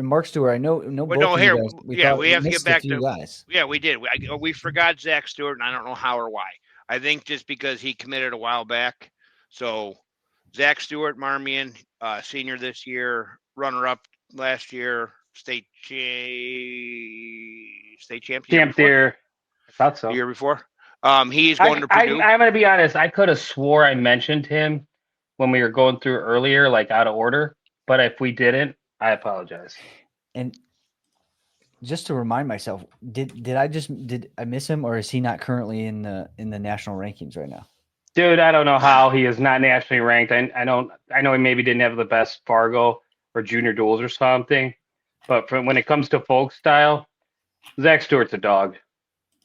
Mark Stewart. I know Well, both no, of you here, guys. yeah, We we have to get missed a back few to. guys. Yeah, we did. We forgot Zach Stewart, and I don't know how or why. I think just because he committed a while back. So Zach Stewart, Marmion, senior this year, runner up last year, state champ the year Champ before. there. I thought The so. year before. He's going to Purdue. I'm going to be honest. I could have swore I mentioned him when we were going through earlier, like out of order. But if we didn't, I apologize. And just to remind myself, did I miss him, or is he not currently in the national rankings right now? Dude, I don't know how he is not nationally ranked. I know he maybe didn't have the best Fargo or junior duels or something. But when it comes to folk style, Zach Stewart's a dog.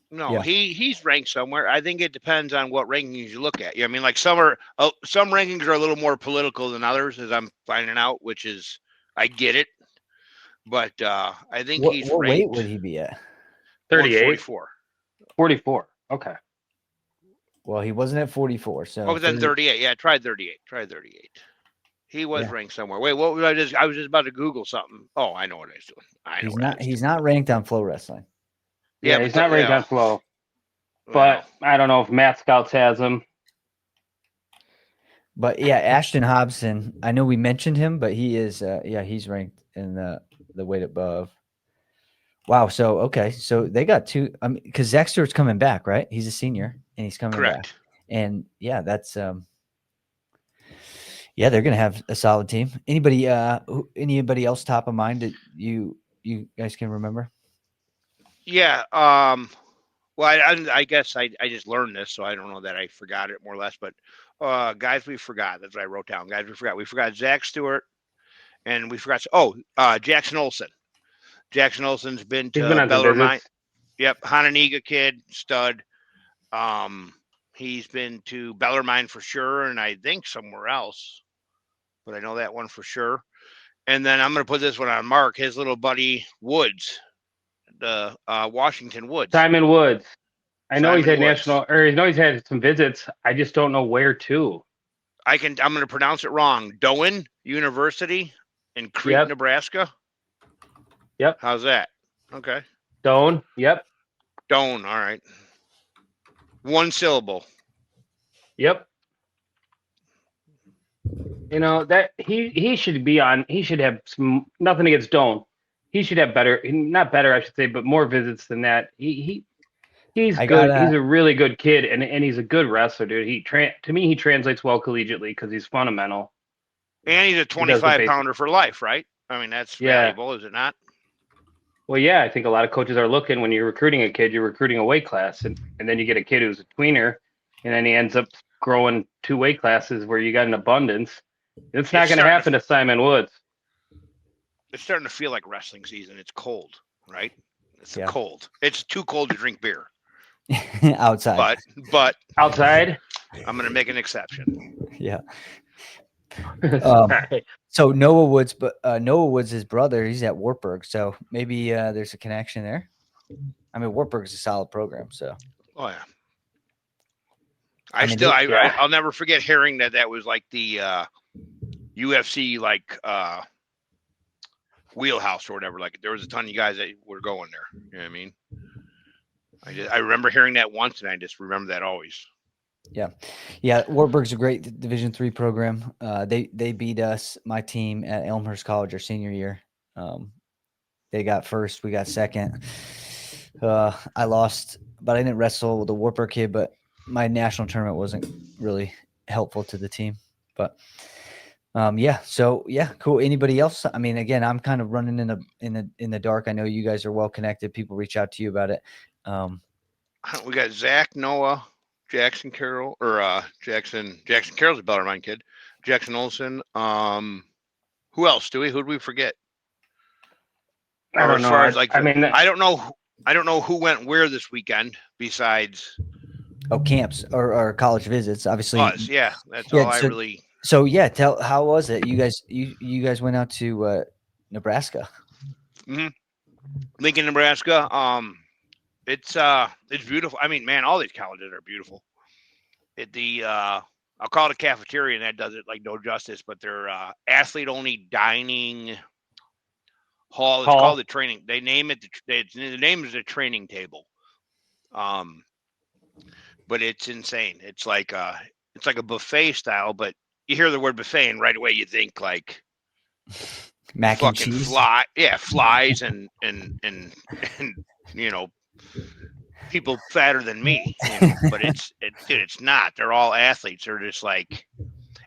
No, Yeah. he's ranked somewhere. I think it depends on what rankings you look at. I mean, like some rankings are a little more political than others, as I'm finding out, which is I get it, but I think he's What weight ranked would he be at? 38, 144. 44. Okay. Well, he wasn't at 44, so Oh, then 38. Yeah, try 38. Try 38. He was ranked somewhere. Wait, what was I just? I was just about to Google something. Oh, I know what I was doing. I know what I was doing. He's not ranked on Flow Wrestling. Yeah, but he's not ranked on Flow. Well, But I don't know if Matt Scouts has him. But yeah, Ashton Hobson. I know we mentioned him, but he is. He's ranked in the weight above. Wow. So okay. So they got two. I mean, because Zach Stewart's coming back, right? He's a senior and he's coming back. correct. And yeah, that's yeah, they're gonna have a solid team. Anybody else top of mind that you guys can remember? Yeah. Well, I guess I just learned this, so I don't know that I forgot it more or less. But guys, we forgot. That's what I wrote down. Guys, we forgot. We forgot Zach Stewart, and we forgot. Jackson Olson. Jackson Olson's been He's been to on some Bellarmine. visits. Yep, Hananiga kid, stud. He's been to Bellarmine for sure, and I think somewhere else, but I know that one for sure. And then I'm going to put this one on Mark. His little buddy Woods, the Washington Woods. Simon Woods. I know he's Simon had Woods. I know he's had some visits. I just don't know where to. I'm going to pronounce it wrong. Doan University in Crete, Nebraska. Yep. How's that? Okay. Doan. Yep. Doan. All right. One syllable. Yep. You know that he should be on. He should have some. Nothing against Doan. He should have better, not better, I should say, but more visits than that. He's good. He's a really good kid, and he's a good wrestler, dude. To me, he translates well collegiately because he's fundamental. And he's a 25-pounder for life, right? I mean, that's valuable, is it not? Well, yeah, I think a lot of coaches are looking when you're recruiting a kid, you're recruiting a weight class, and then you get a kid who's a tweener, and then he ends up growing 2 weight classes where you got an abundance. It's not going to happen to Simon Woods. It's starting to feel like wrestling season. It's cold, right? It's cold. It's too cold to drink beer. Outside. But outside, I'm going to make an exception. Yeah. So Noah Woods' his brother, he's at Wartburg, so maybe there's a connection there. I mean, Wartburg's a solid program, so. Oh yeah. I'll never forget hearing that was like the UFC wheelhouse or whatever. Like there was a ton of guys that were going there. You know what I mean? I remember hearing that once, and I just remember that always. Yeah. Wartburg's a great Division III program. They beat us, my team at Elmhurst College our senior year. They got first, we got second. I lost, but I didn't wrestle with the Wartburg kid. But my national tournament wasn't really helpful to the team. But so cool. Anybody else? I mean, again, I'm kind of running in the dark. I know you guys are well connected. People reach out to you about it. We got Zach, Noah, Jackson Carroll, or Jackson Carroll's a Bellarmine kid. Jackson Olson. Who else, Stewie? Who'd we forget? I don't know. I don't know who went where this weekend besides camps or college visits. Obviously, us. Yeah, that's all I really. So how was it? You guys went out to Nebraska. Mm-hmm. Lincoln, Nebraska. It's beautiful. I mean, man, all these colleges are beautiful. I'll call it a cafeteria, and that does it like no justice. But they're athlete-only dining Hall. It's called the training. They name it. The name is the training table. But it's insane. It's like a buffet style. But you hear the word buffet, and right away you think like mac and fucking cheese. flies and people fatter than me, but it's not. They're all athletes. They're just like,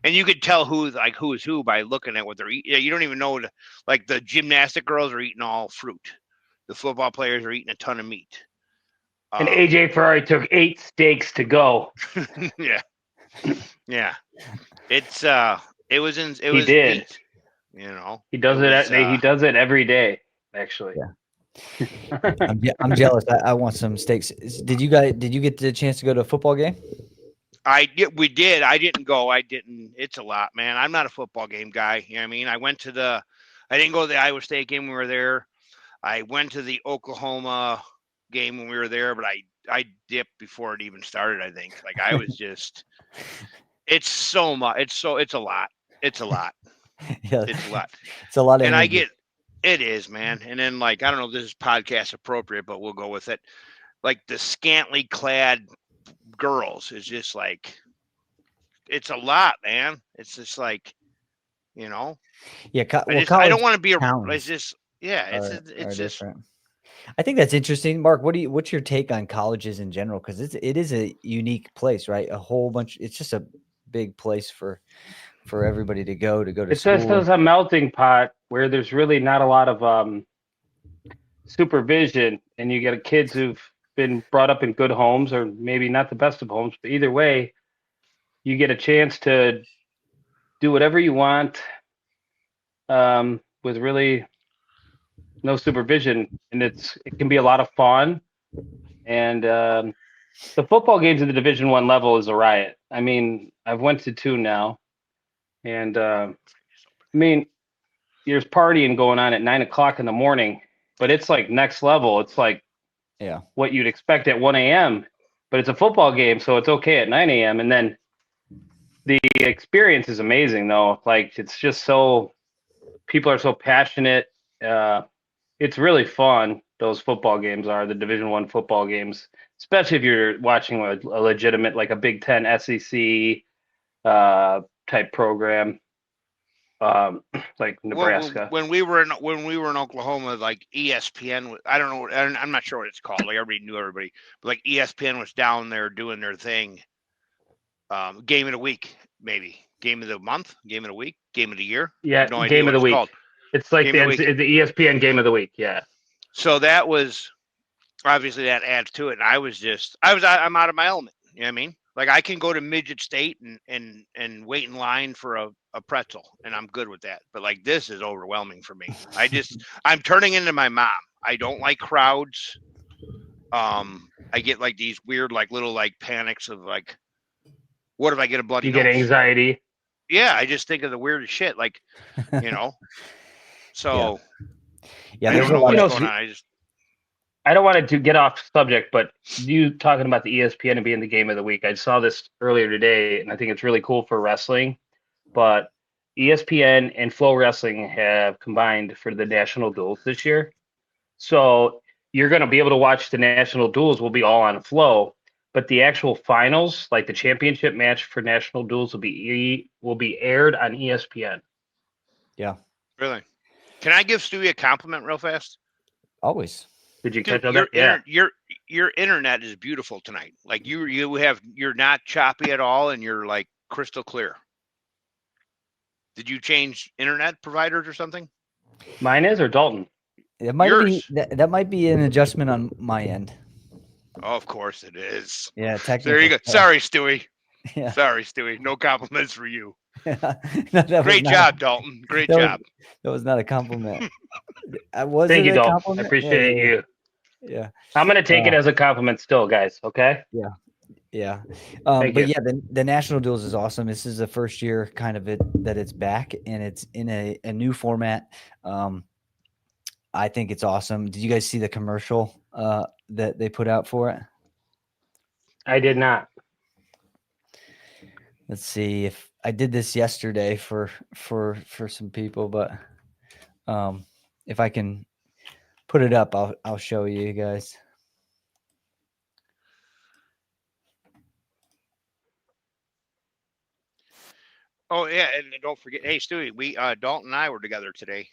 and you could tell who is who by looking at what they're eating. You don't even know, like the gymnastic girls are eating all fruit. The football players are eating a ton of meat. And AJ Ferrari took 8 steaks to go. Yeah. Yeah. It was He did. neat, He does he does it every day, actually. Yeah. I'm jealous. I want some steaks. Did you get the chance to go to a football game? We did. I didn't go. It's a lot, man. I'm not a football game guy. You know what I mean? I didn't go to the Iowa State game when we were there. I went to the Oklahoma game when we were there, but I dipped before it even started, I think. Like I was just it's so much. It's a lot. It's a lot. Yeah. It's a lot. It's a lot of and energy. It is, man. And then like I don't know if this is podcast appropriate, but we'll go with it. Like the scantily clad girls is just like it's a lot, man. It's just like Yeah, I don't want to be towns it's just it's just different. I think that's interesting, Mark. What's your take on colleges in general? Because it is a unique place, right? A whole bunch. It's just a big place for everybody to go to school. It's just as a melting pot where there's really not a lot of supervision, and you get kids who've been brought up in good homes, or maybe not the best of homes, but either way, you get a chance to do whatever you want with really no supervision, and it can be a lot of fun. And the football games at the Division I level is a riot. I mean, I've went to 2 now, and I mean, there's partying going on at 9 o'clock in the morning, but it's like next level. It's like what you'd expect at 1 a.m., but it's a football game, so it's okay at 9 a.m. And then the experience is amazing, though. Like it's just people are so passionate. It's really fun. Those football games are the Division I football games, especially if you're watching a legitimate, like a Big Ten SEC type program, like Nebraska. When we were in Oklahoma, like ESPN, I don't know, I'm not sure what it's called. Like everybody knew everybody, but like ESPN was down there doing their thing. Game of the week, maybe game of the month, game of the week, game of the year. Yeah, no game of the week. Called. It's like the ESPN game of the week. Yeah. So that was obviously that adds to it. And I'm out of my element. You know what I mean? Like I can go to Midget State and wait in line for a pretzel, and I'm good with that. But like this is overwhelming for me. I'm turning into my mom. I don't like crowds. I get like these weird like little like panics of like, what if I get a bloody nose? You get anxiety. Yeah, I just think of the weirdest shit. Like, So yeah, there's a lot going on. I don't want to get off subject, but you talking about the ESPN and being the game of the week. I saw this earlier today, and I think it's really cool for wrestling. But ESPN and Flow Wrestling have combined for the National Duals this year. So you're going to be able to watch the National Duals will be all on Flow, but the actual finals, like the championship match for National Duals, will be aired on ESPN. Yeah. Really? Can I give Stewie a compliment real fast? Always. Did you catch on that? Yeah. Your internet is beautiful tonight. Like you're not choppy at all, and you're like crystal clear. Did you change internet providers or something? Mine is, or Dalton? It might be that might be an adjustment on my end. Oh, of course it is. Yeah, technically. There you go. Sorry, Stewie. Yeah. Sorry, Stewie. No compliments for you. No, Great job, Dalton. Great job. That was not a compliment. Thank you, Dalton. I appreciate you. Yeah. I'm going to take it as a compliment still, guys. Okay? Yeah. Yeah. But yeah, the National Duals is awesome. This is the first year kind of that it's back, and it's in a new format. I think it's awesome. Did you guys see the commercial that they put out for it? I did not. Let's see if I did this yesterday for some people, but if I can put it up, I'll show you guys. Oh yeah, and don't forget, hey Stewie, we Dalton and I were together today.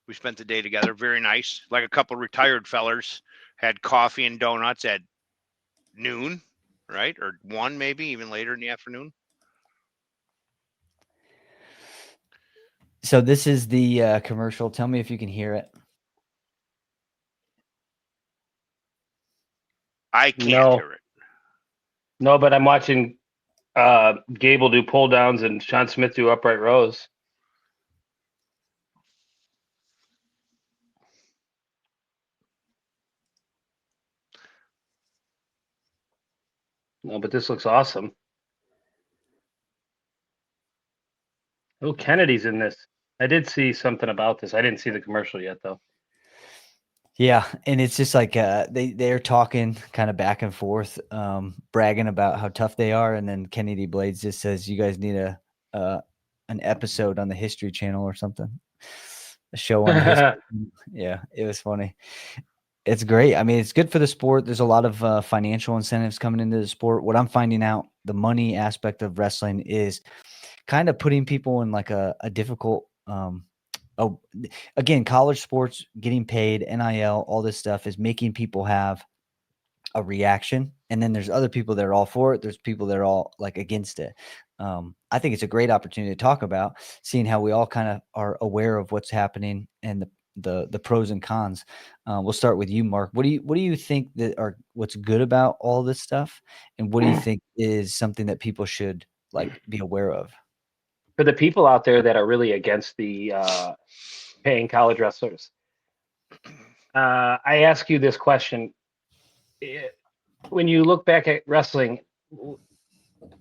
We spent the day together. Very nice. Like a couple retired fellers had coffee and donuts at noon, right? Or 1 maybe, even later in the afternoon. So this is the commercial. Tell me if you can hear it. I can't hear it. No, but I'm watching Gable do pull downs and Sean Smith do upright rows. No, but this looks awesome. Oh, Kennedy's in this. I did see something about this. I didn't see the commercial yet, though. Yeah, and it's just like they're talking kind of back and forth, bragging about how tough they are, and then Kennedy Blades just says, "You guys need an episode on the History Channel or something, a show on the history." Yeah, it was funny. It's great. I mean, it's good for the sport. There's a lot of financial incentives coming into the sport. What I'm finding out, the money aspect of wrestling is kind of putting people in like a difficult again, college sports, getting paid, NIL, all this stuff is making people have a reaction. And then there's other people that are all for it. There's people that are all like against it. I think it's a great opportunity to talk about, seeing how we all kind of are aware of what's happening and the pros and cons. We'll start with you, Mark. What do you think that are what's good about all this stuff, and what do you think is something that people should like be aware of? For the people out there that are really against the paying college wrestlers, I ask you this question. When you look back at wrestling,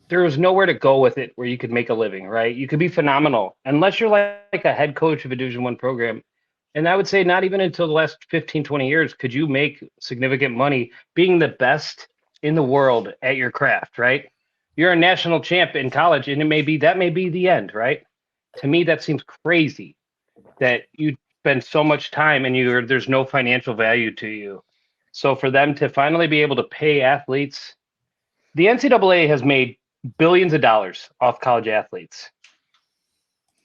there was nowhere to go with it where you could make a living, right? You could be phenomenal unless you're like a head coach of a Division I program. And I would say not even until the last 15, 20 years could you make significant money being the best in the world at your craft, right? You're a national champ in college, and that may be the end, right? To me, that seems crazy that you spend so much time and there's no financial value to you. So for them to finally be able to pay athletes, the NCAA has made billions of dollars off college athletes.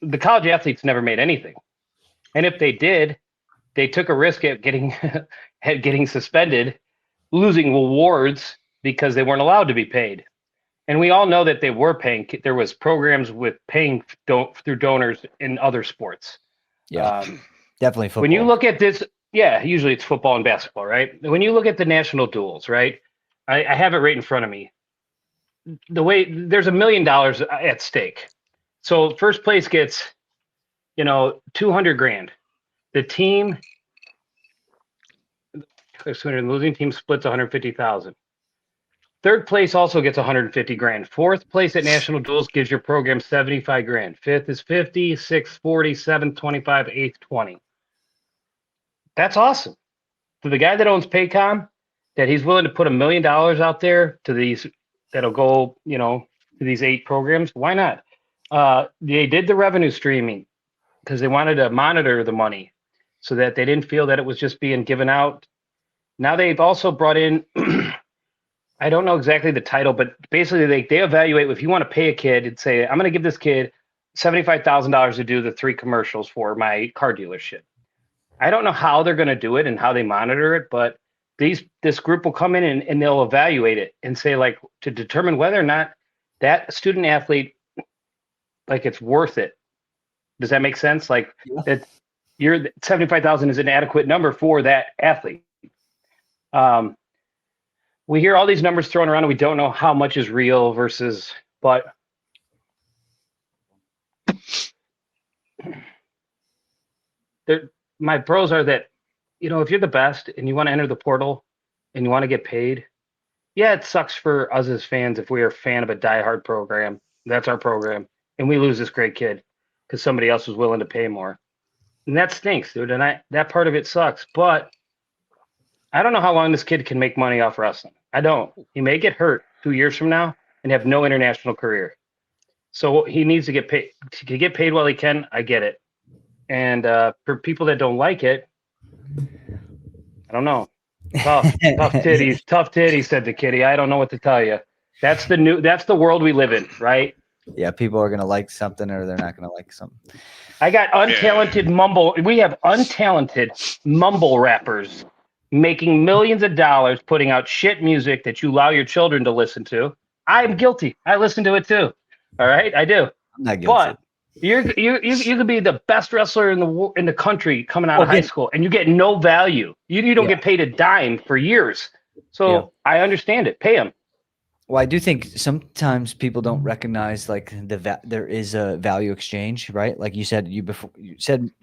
The college athletes never made anything. And if they did, they took a risk at getting suspended, losing awards because they weren't allowed to be paid. And we all know that they were paying. There was programs with paying through donors in other sports. Yeah, definitely football. When you look at this, yeah, usually it's football and basketball, right? When you look at the national duels, right? I have it right in front of me. The way there's $1 million at stake. So first place gets, 200 grand. The team, the losing team splits 150,000. Third place also gets 150 grand. Fourth place at national duels gives your program 75 grand. Fifth is 50, sixth 40, seventh 25, eighth 20. That's awesome. For the guy that owns Paycom, that he's willing to put $1 million out there to these that'll go, to these 8 programs. Why not? They did the revenue streaming because they wanted to monitor the money so that they didn't feel that it was just being given out. Now they've also brought in, I don't know exactly the title, but basically they evaluate if you want to pay a kid and say, I'm going to give this kid $75,000 to do the 3 commercials for my car dealership. I don't know how they're going to do it and how they monitor it, but this group will come in and they'll evaluate it and say, like, to determine whether or not that student athlete, like, it's worth it. Does that make sense? Like, that your 75,000 is an adequate number for that athlete. We hear all these numbers thrown around and we don't know how much is real versus, but my pros are that, if you're the best and you want to enter the portal and you want to get paid, yeah, it sucks for us as fans if we are a fan of a diehard program. That's our program. And we lose this great kid because somebody else was willing to pay more. And that stinks, dude. And that part of it sucks. But I don't know how long this kid can make money off wrestling. I don't. He may get hurt 2 years from now and have no international career. So he needs to get paid. To get paid while he can, I get it. And for people that don't like it, I don't know. Tough titties, said the kitty. I don't know what to tell you. That's the world we live in, right? Yeah, people are gonna like something or they're not gonna like something. I got untalented mumble. We have untalented mumble rappers making millions of dollars putting out shit music that you allow your children to listen to. I'm guilty. I listen to it too. All right, I do. I'm not guilty. But you could be the best wrestler in the country coming out of high school, and you get no value. You don't get paid a dime for years. So I understand it. Pay them. Well, I do think sometimes people don't recognize like there is a value exchange, right? Like you said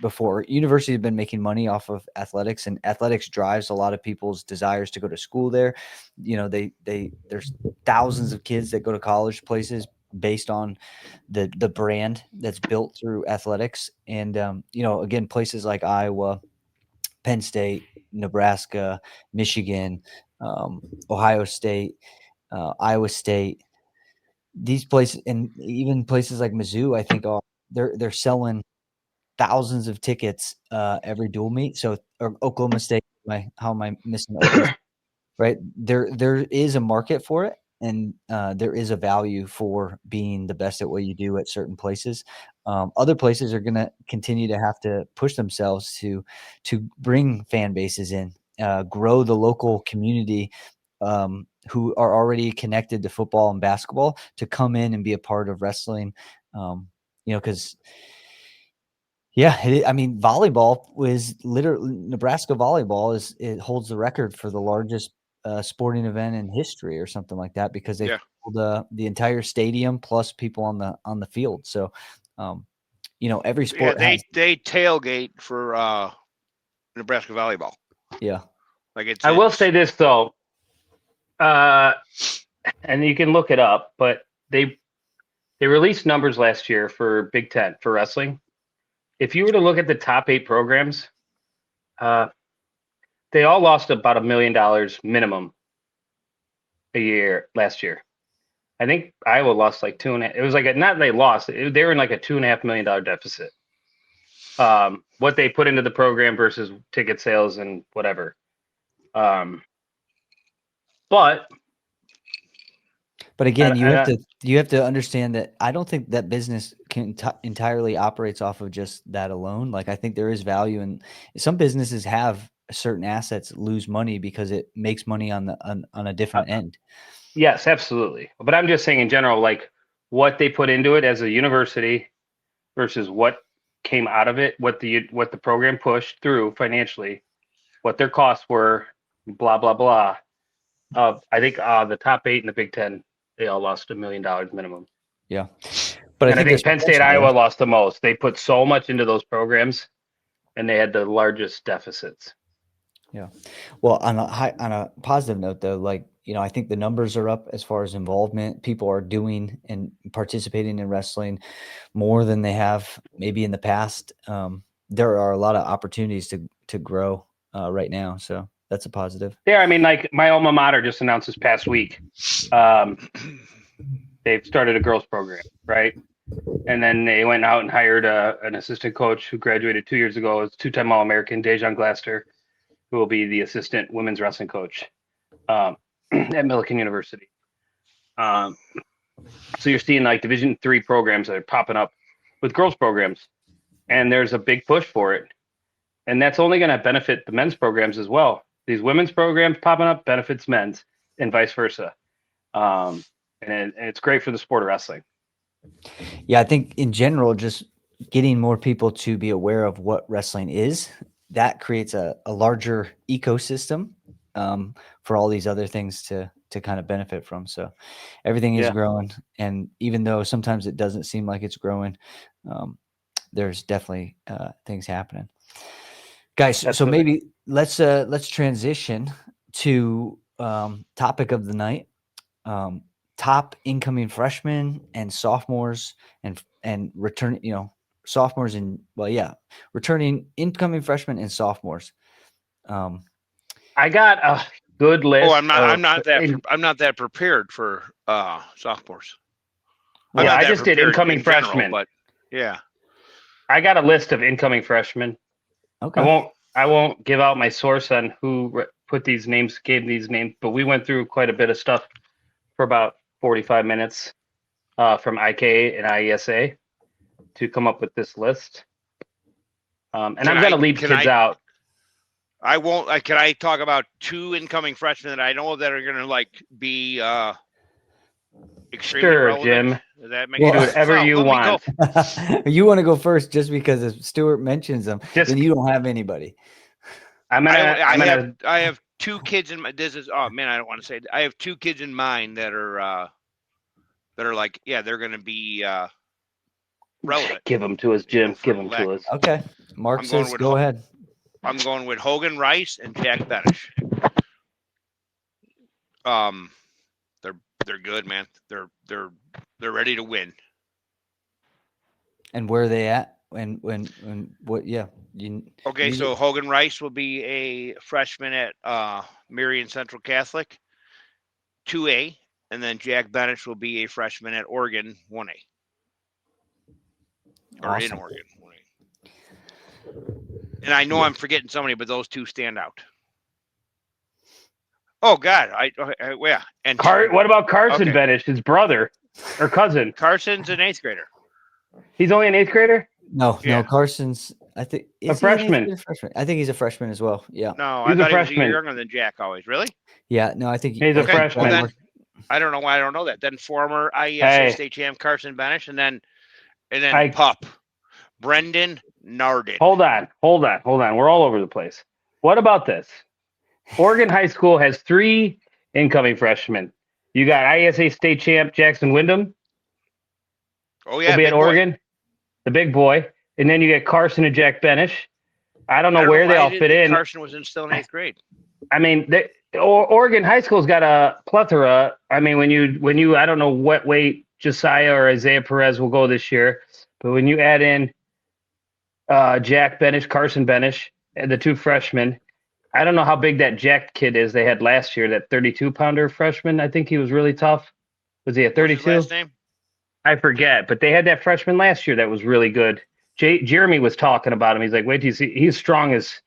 before, universities have been making money off of athletics, and athletics drives a lot of people's desires to go to school there. You know, there's thousands of kids that go to college places based on the brand that's built through athletics. And you know, again, places like Iowa, Penn State, Nebraska, Michigan, Ohio State, Iowa State, these places, and even places like Mizzou, I think they're selling thousands of tickets every dual meet. So, or Oklahoma State, how am I missing Oklahoma State? Right there is a market for it, and there is a value for being the best at what you do at certain places. Other places are going to continue to have to push themselves to bring fan bases in, grow the local community who are already connected to football and basketball to come in and be a part of wrestling. You know, because I mean, volleyball was literally Nebraska volleyball it holds the record for the largest sporting event in history or something like that, because they filled the entire stadium plus people on the field. So, you know, every sport they tailgate for Nebraska volleyball. Yeah, like I will say this though, and you can look it up, but they released numbers last year for Big Ten for wrestling. If you were to look at the top 8 programs, they all lost about $1 million minimum a year last year. I think Iowa lost like 2.5. It was like not they lost. They were in like a $2.5 million deficit. What they put into the program versus ticket sales and whatever. But again, you have to understand that I don't think that business can entirely operates off of just that alone. Like, I think there is value, and some businesses have certain assets lose money because it makes money on a different end. Yes, absolutely. But I'm just saying in general, like what they put into it as a university versus what came out of it, what the program pushed through financially, what their costs were, blah blah blah. I think the top 8 in the Big Ten, they all lost $1 million minimum. Yeah, but I think Penn State, Iowa lost the most. They put so much into those programs, and they had the largest deficits. Yeah, well, on a positive note though, like, you know, I think the numbers are up as far as involvement. People are doing and participating in wrestling more than they have maybe in the past. There are a lot of opportunities to grow right now, so that's a positive. Yeah, I mean, like my alma mater just announced this past week, they've started a girls program, right? And then they went out and hired an assistant coach who graduated 2 years ago as 2-time All-American, Dejan Glaster, who will be the assistant women's wrestling coach at Millikan University. So you're seeing like Division III programs that are popping up with girls programs, and there's a big push for it. And that's only going to benefit the men's programs as well. These women's programs popping up benefits men's and vice versa. And it's great for the sport of wrestling. Yeah, I think in general, just getting more people to be aware of what wrestling is, that creates a larger ecosystem for all these other things to kind of benefit from. So everything is growing. And even though sometimes it doesn't seem like it's growing, there's definitely things happening. Guys, so maybe let's transition to topic of the night. Top incoming freshmen and sophomores and return, you know, sophomores and returning incoming freshmen and sophomores. I got a good list. Oh, I'm not that prepared for sophomores. Yeah, I just did incoming freshmen, but yeah. I got a list of incoming freshmen. Okay. I won't give out my source on who gave these names, but we went through quite a bit of stuff for about 45 minutes from IK and IESA to come up with this list. And I'm going to leave kids out. I won't. Can I talk about 2 incoming freshmen that I know that are going to be extremely relevant? Jim. Does that make sense? Do whatever you want. You want to go first just because if Stuart mentions them, then you don't have anybody. I have 2 kids in my. This is I don't want to say. I have 2 kids in mind that are like they're going to be relevant. Give them to us, Jim. Give them to us. Okay, Mark says go ahead. I'm going with Hogan Rice and Jack Benish. They're good, man. They're ready to win. And where are they at? And what? Yeah. Okay, so Hogan Rice will be a freshman at Marion Central Catholic, 2A, and then Jack Benish will be a freshman at Oregon, 1A. Or awesome. In Oregon, 1A. And I know I'm forgetting somebody, but those 2 stand out. Oh God, yeah. And what about Carson Benish, his brother or cousin? Carson's an 8th grader. He's only an 8th grader? No, Carson's. I think a freshman. I think he's a freshman as well. Yeah. No, I thought he was a year younger than Jack. Always, really? Yeah. No, I think he's a freshman. Well, then, I don't know why I don't know that. Then former IESA state champ Carson Benish, and then Pup Brendan Nardin. Hold on. We're all over the place. What about this? Oregon High School has 3 incoming freshmen. You got IESA state champ Jackson Wyndham. Oh yeah, will be at Oregon, the big boy, and then you get Carson and Jack Benish. I don't know where they all fit in. Carson was still in 8th grade. I mean, Oregon High School's got a plethora. I mean, when you I don't know what weight Josiah or Isaiah Perez will go this year, but when you add in Jack Benish, Carson Benish, and the 2 freshmen, I don't know how big that Jack kid is they had last year, that 32-pounder freshman. I think he was really tough. Was he a 32? What's his last name? I forget, but they had that freshman last year that was really good. Jeremy was talking about him. He's like, wait till you see. He's strong as,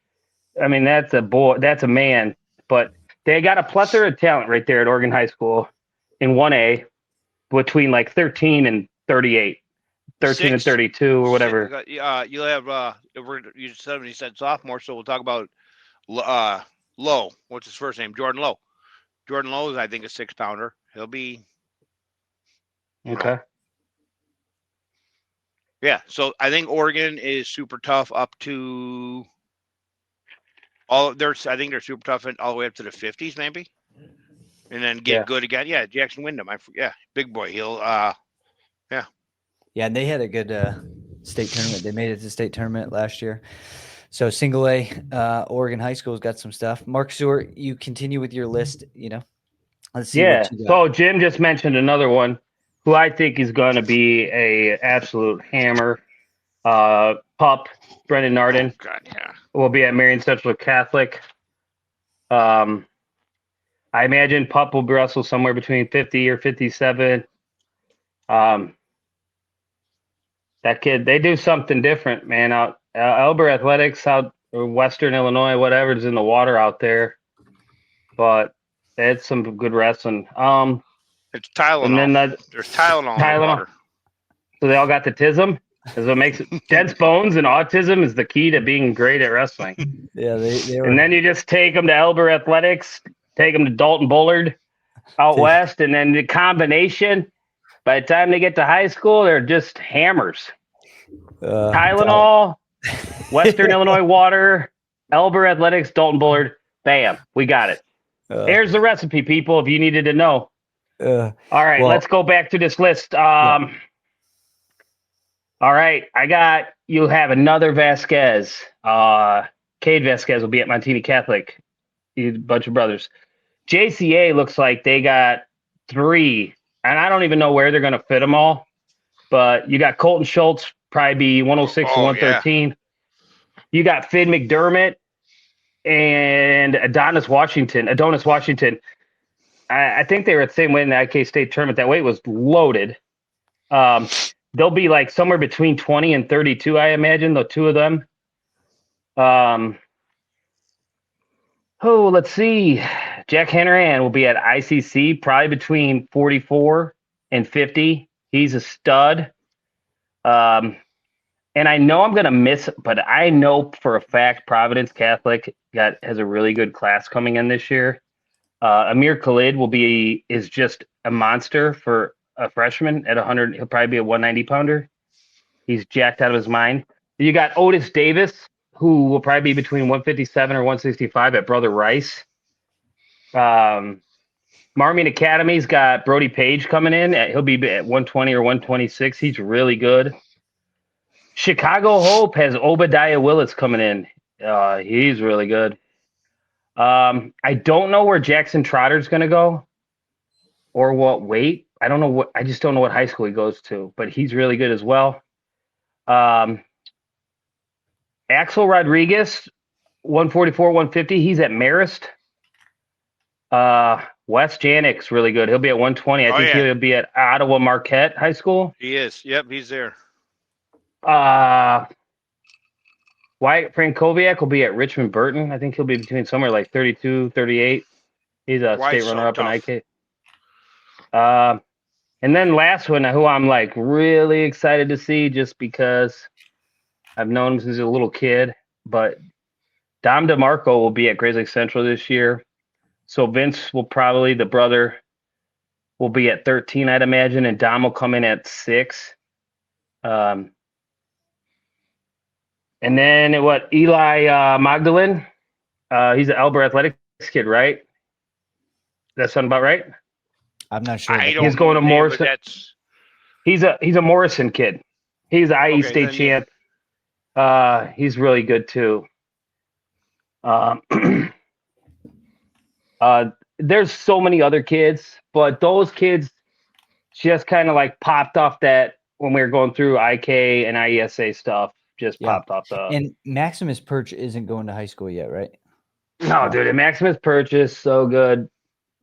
I mean, that's a boy. That's a man. But they got a plethora of talent right there at Oregon High School in 1A between like 13 and 38. 13 and 32 or whatever. You'll have, you said sophomore, so we'll talk about Lowe. What's his first name? Jordan Lowe. Jordan Lowe is, I think, a 6-pounder. He'll be. Okay. Yeah, so I think Oregon is super tough up to I think they're super tough all the way up to the 50s, maybe, and then get good again. Yeah, Jackson Wyndham. Big boy. He'll yeah. Yeah, and they had a good state tournament. They made it to the state tournament last year. So single A, Oregon High School's got some stuff. Mark Stewart, you continue with your list. Let's see. Yeah. So Jim just mentioned another one who I think is going to be a absolute hammer. Pup, Brendan Nardin, will be at Marion Central Catholic. I imagine Pup will wrestle somewhere between 50 or 57. That kid, they do something different, man. Out Elber Athletics, out Western Illinois, whatever is in the water out there. But it's some good wrestling. It's Tylenol. And then there's Tylenol in the water. So they all got the tism. Because what makes it dense bones and autism is the key to being great at wrestling. Yeah, they were. And then you just take them to Elber Athletics, take them to Dalton Bullard out west, and then the combination. By the time they get to high school, they're just hammers. Tylenol, Western Illinois water, Elber Athletics, Dalton Bullard. Bam, we got it. There's the recipe, people, if you needed to know. All right, let's go back to this list. All right, you'll have another Vasquez. Cade Vasquez will be at Montini Catholic. A bunch of brothers. JCA looks like they got 3, and I don't even know where they're going to fit them all. But you got Colton Schultz, probably be 106 to 113. Yeah. You got Finn McDermott and Adonis Washington. I think they were at the same weight in the IK State tournament. That weight was loaded. they'll be like somewhere between 20 and 32, I imagine, the two of them. Let's see. Jack Hanrahan will be at ICC, probably between 44 and 50. He's a stud. And I know I'm gonna miss, but I know for a fact Providence Catholic has a really good class coming in this year. Amir Khalid is just a monster for a freshman at 100. He'll probably be a 190 pounder. He's jacked out of his mind. You got Otis Davis, who will probably be between 157 or 165 at Brother Rice. Marmion Academy's got Brody Page coming in. He'll be at 120 or 126. He's really good. Chicago Hope has Obadiah Willis coming in. He's really good. I don't know where Jackson Trotter's going to go or what weight. I just don't know what high school he goes to, but he's really good as well. Axel Rodriguez, 144, 150. He's at Marist. Wes Janik's really good. He'll be at 120. I think he'll be at Ottawa Marquette High School. He is. Yep, he's there. Wyatt Frankowiak will be at Richmond Burton. I think he'll be between somewhere like 32, 38. He's a state runner-up in IK. And then last one, who I'm like really excited to see just because I've known him since he was a little kid, but Dom DeMarco will be at Grays Lake Central this year. So Vince will probably, the brother, will be at 13, I'd imagine, and Dom will come in at 6. And then Eli Magdalene, he's an Elber Athletics kid, right? That sound about right? I'm not sure. He's going to Morrison. He's a Morrison kid. He's an IE state champ. He's really good too. There's so many other kids, but those kids just kind of like popped off that when we were going through IK and IESA stuff. Popped off the. And Maximus Perch isn't going to high school yet, right? No, dude, and Maximus Perch is so good.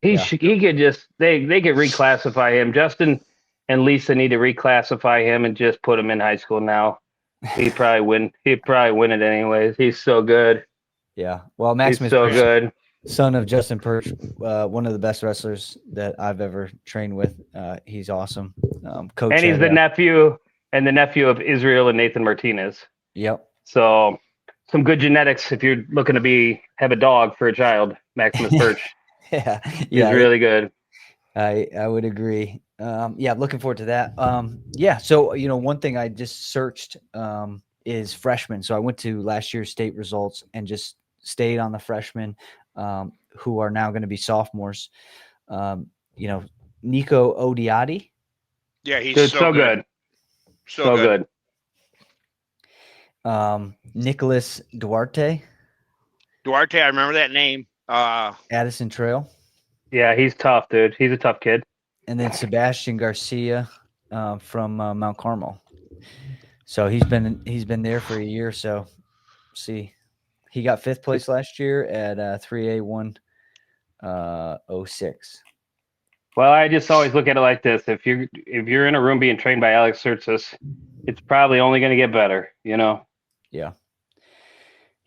He could just they could reclassify him. Justin and Lisa need to reclassify him and just put him in high school now. He'd probably win it anyways. He's so good. Yeah. Well, Maximus He's so good. Son of Justin Perch, one of the best wrestlers that I've ever trained with. He's awesome. Coach, and he's the nephew of Israel and Nathan Martinez. Yep. So some good genetics if you're looking to have a dog for a child. Maximus Perch. Yeah. He's really good. I would agree. Looking forward to that. So one thing I just searched is freshmen. So I went to last year's state results and just stayed on the freshmen who are now going to be sophomores. Nico Odiati. Yeah, he's so good. So good. Nicholas Duarte. I remember that name. Addison Trail. Yeah, he's tough, dude. He's a tough kid. And then Sebastian Garcia from Mount Carmel. So he's been there for a year. So see, he got 5th place last year at 3A 106. Well, I just always look at it like this: if you're in a room being trained by Alex Sertzis, it's probably only going to get better, Yeah.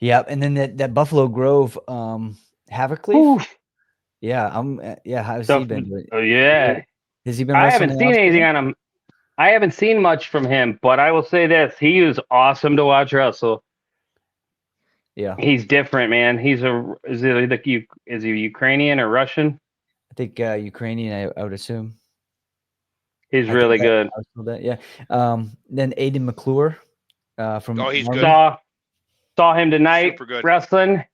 Yeah, and then that Buffalo Grove Havercleaf. Yeah, how's he been doing? Oh yeah. Has he been? I haven't seen anything on him. I haven't seen much from him, but I will say this: he was awesome to watch wrestle. Yeah, he's different, man. Is he Ukrainian or Russian? I think Ukrainian. I would assume. He's really good. Yeah. Then Aiden McClure from. He's Marvin. good. Saw him tonight wrestling.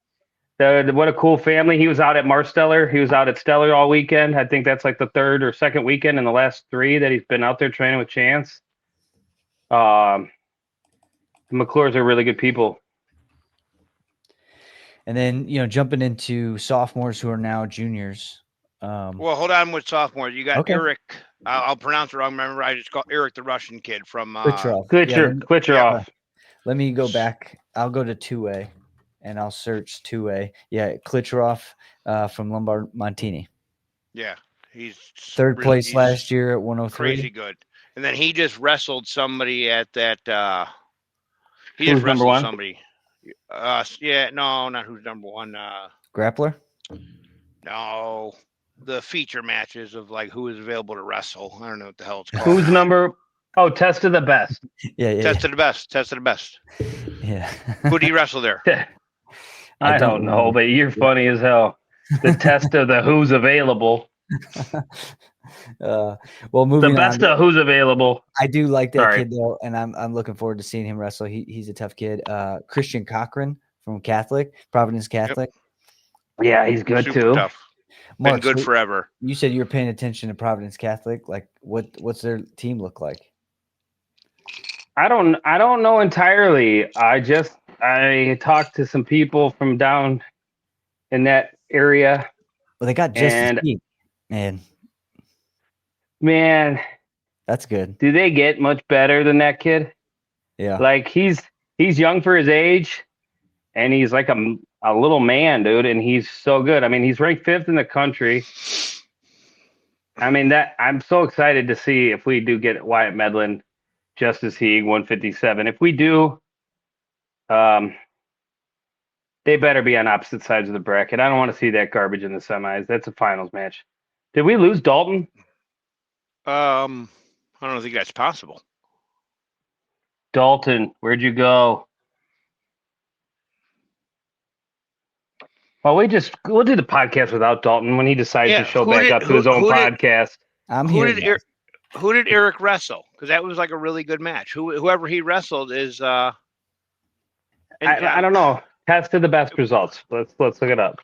What a cool family. He was out at Marsteller. He was out at Stellar all weekend. I think that's like the 3rd or 2nd weekend in the last 3 that he's been out there training with Chance. The McClures are really good people. And then, jumping into sophomores who are now juniors. Well, hold on with sophomores. You got Eric. I'll pronounce it wrong. Remember, I just called Eric the Russian kid from Klitschov. Let me go back. I'll go to 2A. And I'll search 2A. Yeah, Klitschov from Lombard Montini. Yeah, he's 3rd place last year at 103. Crazy good. And then he just wrestled somebody at that. He Who's just number wrestled one? somebody. Yeah, no, not who's number one. Grappler? No, the feature matches of like who is available to wrestle. I don't know what the hell it's called. Who's number? Oh, Test of the Best. Yeah. Test of the best. Test of the best. Yeah. Who do you wrestle there? I don't know, remember. but you're funny as hell. The test of the who's available. Well, The moving best on. of who's available. I do like that Sorry. kid though, and I'm looking forward to seeing him wrestle. He's a tough kid. Christian Cochran from Providence Catholic. Yeah, he's good Super too. tough. Mark, Been good so forever. you said you were paying attention to Providence Catholic. Like, what's their team look like? I don't know entirely. I talked to some people from down in that area. Well, they got just And man, that's good. do they get much better than that kid? Yeah. Like he's young for his age, and he's like a little man, dude, and he's so good. I mean, he's ranked 5th in the country. I mean, that I'm so excited to see if we do get Wyatt Medlin, Justice Heeg, 157. If we do, they better be on opposite sides of the bracket. I don't want to see that garbage in the semis. That's a finals match. Did we lose Dalton? I don't think that's possible. Dalton, where'd you go? Well, we'll do the podcast without Dalton when he decides to show back up to his own podcast. Who did Eric wrestle? Because that was like a really good match. Whoever he wrestled is. I don't know. Test of the best results. Let's look it up.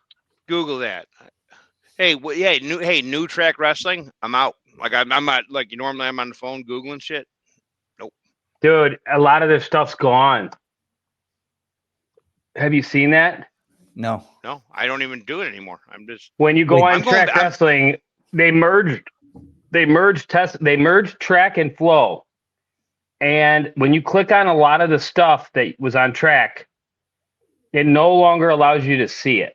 Google that. Hey, new track wrestling. I'm out. Like I'm not like normally I'm on the phone Googling shit. Nope. Dude, a lot of their stuff's gone. Have you seen that? No, I don't even do it anymore. I'm just when you go on track wrestling, they merged track and flow. And when you click on a lot of the stuff that was on track, it no longer allows you to see it.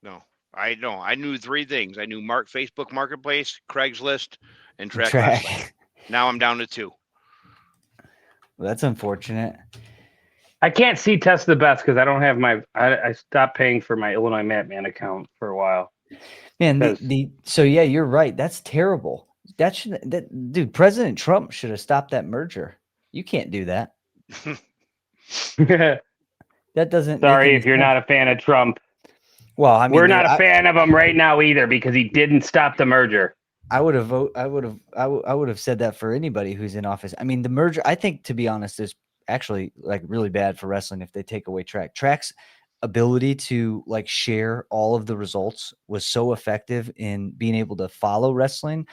No, I know. I knew 3 things. I knew Facebook Marketplace, Craigslist, and track. Wrestling. Now I'm down to 2. Well, that's unfortunate. I can't see Test of the Best because I don't have I stopped paying for my Illinois Matman account for a while. Man, so yeah, you're right. That's terrible. Dude, President Trump should have stopped that merger. You can't do that. That doesn't. Sorry if you're not a fan of Trump. Well, I mean, we're not a fan of him right now either because he didn't stop the merger. I would have said that for anybody who's in office. I mean, the merger, I think, to be honest, is actually like really bad for wrestling if they take away Track's ability to like share all of the results was so effective in being able to follow wrestling,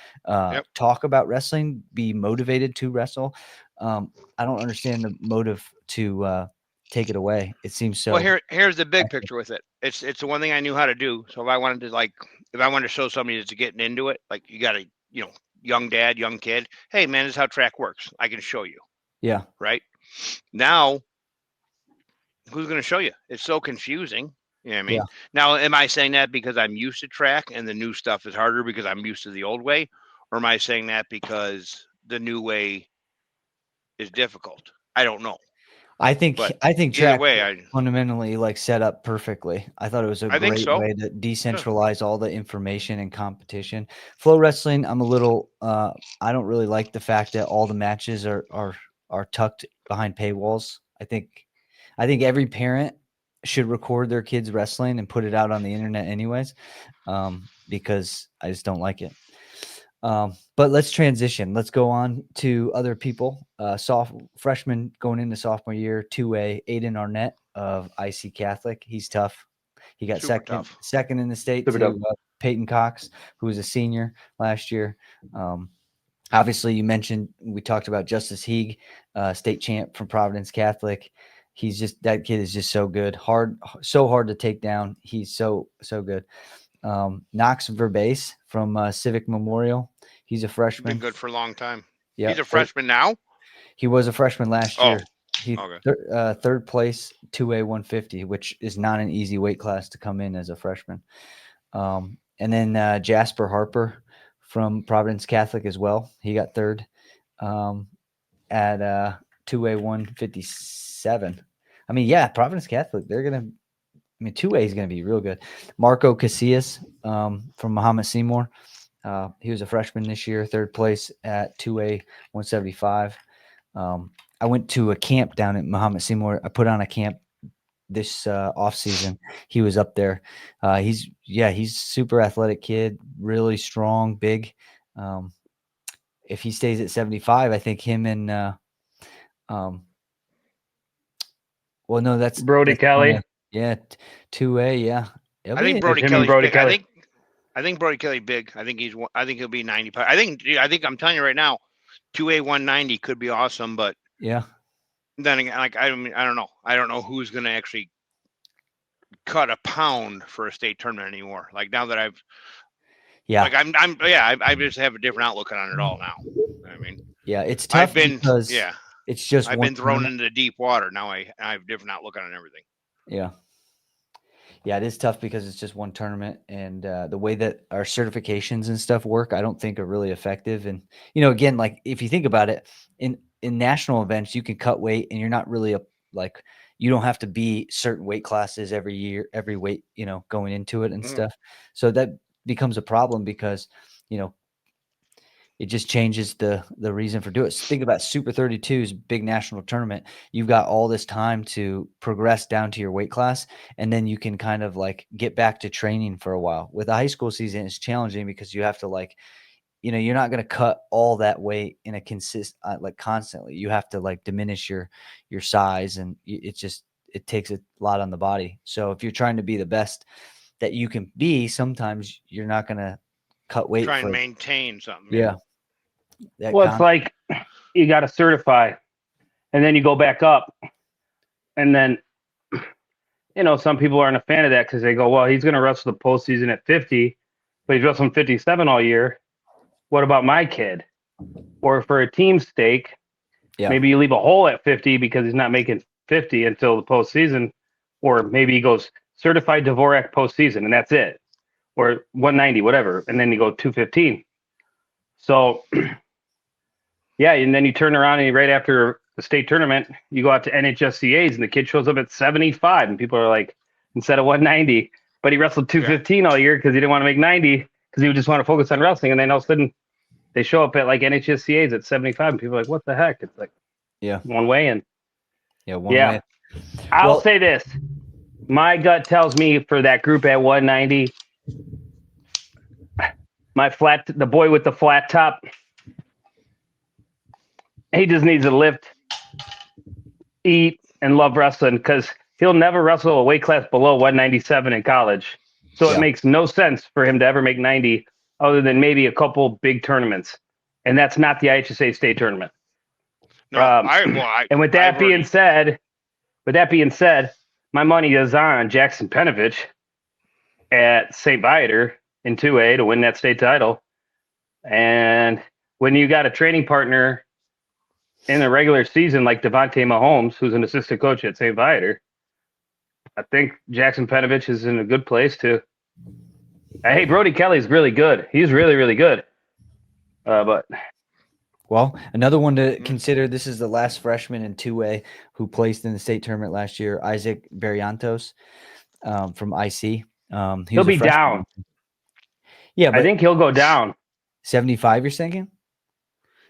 talk about wrestling, be motivated to wrestle. I don't understand the motive to take it away. It seems so. Well, here's the big picture with it. It's the one thing I knew how to do. So if I wanted to show somebody that's getting into it, like you got a young dad, young kid. Hey man, this is how track works. I can show you. Yeah. Right. Now, who's going to show you? It's so confusing. You know what I mean? Yeah. Now, am I saying that because I'm used to track and the new stuff is harder because I'm used to the old way? Or am I saying that because the new way is difficult? I don't know. I think track fundamentally like set up perfectly. I thought it was a great way to decentralize all the information and competition. Flow wrestling, I'm a little I don't really like the fact that all the matches are tucked behind paywalls. I think every parent should record their kids wrestling and put it out on the internet anyways, because I just don't like it. But let's transition. Let's go on to other people. Freshman going into sophomore year, 2A, Aiden Arnett of IC Catholic. He's tough. He got second in the state to Peyton Cox, who was a senior last year. Obviously, you mentioned we talked about Justice Heeg, state champ from Providence Catholic. That kid is just so good. So hard to take down. He's so good. Knox Verbace from Civic Memorial. He's a freshman. Been good for a long time. Yeah, he's a freshman now. He was a freshman last year. He third place 2A 150, which is not an easy weight class to come in as a freshman. And then Jasper Harper from Providence Catholic as well. He got third. at 2A 157. I mean, yeah, Providence Catholic, they're going to – I mean, 2A is going to be real good. Marco Casillas from Muhammad Seymour. He was a freshman this year, third place at 2A 175. I went to a camp down at Muhammad Seymour. I put on a camp this off season. He was up there. He's super athletic kid, really strong, big. If he stays at 75, I think him and well, no, that's Brody Kelly. 2A, yeah. I think Brody him and Kelly's Brody big. Kelly. I think Brody Kelly big. I think he'll be 90. I think I'm telling you right now, 2A 190 could be awesome, but yeah. Then again, like I mean, I don't know. I don't know who's going to actually cut a pound for a state tournament anymore. Like now that I've like I just have a different outlook on it all now. I mean, yeah, it's tough because it's just I've been thrown into deep water. Now I have a different outlook on everything. Yeah. Yeah, it is tough because it's just one tournament, and the way that our certifications and stuff work, I don't think are really effective. And again, like if you think about it, in national events, you can cut weight, and you're not really you don't have to be certain weight classes every year, every weight, going into it and stuff. So that becomes a problem because it just changes the reason for doing it. So think about Super 32's big national tournament. You've got all this time to progress down to your weight class, and then you can kind of like get back to training for a while. With the high school season, it's challenging because you have to you're not going to cut all that weight in a constantly. You have to diminish your size, and it takes a lot on the body. So if you're trying to be the best that you can be, sometimes you're not going to cut weight. Try and maintain something. Yeah. Well, it's like you got to certify, and then you go back up, and then some people aren't a fan of that because they go, well, he's going to wrestle the postseason at 50, but he's wrestling 57 all year. What about my kid? Or for a team stake, maybe you leave a hole at 50 because he's not making 50 until the postseason, or maybe he goes certified Dvorak postseason and that's it, or 190, whatever, and then you go 215. So, yeah, and then you turn around and right after the state tournament, you go out to NHSCA's and the kid shows up at 75, and people are like, instead of 190, but he wrestled 215 all year because he didn't want to make 90 because he would just want to focus on wrestling, and then all of a sudden they show up at like NHSCA's at 75, and people are like, what the heck? It's like one way in. Yeah, one way. I'll say this. My gut tells me for that group at 190, the boy with the flat top, he just needs to lift, eat, and love wrestling because he'll never wrestle a weight class below 197 in college. So it makes no sense for him to ever make 90 other than maybe a couple big tournaments. And that's not the IHSA state tournament. No, and with that being said, my money is on Jackson Penovich at St. Viator in 2A to win that state title. And when you got a training partner in the regular season like Devontae Mahomes, who's an assistant coach at St. Viator, I think Jackson Penovich is in a good place too. Hey, Brody Kelly's really good. He's really, really good. Well, another one to consider. This is the last freshman in 2A who placed in the state tournament last year, Isaac Barrientos from IC. He'll be down. Yeah, but I think he'll go down. 75, you're thinking?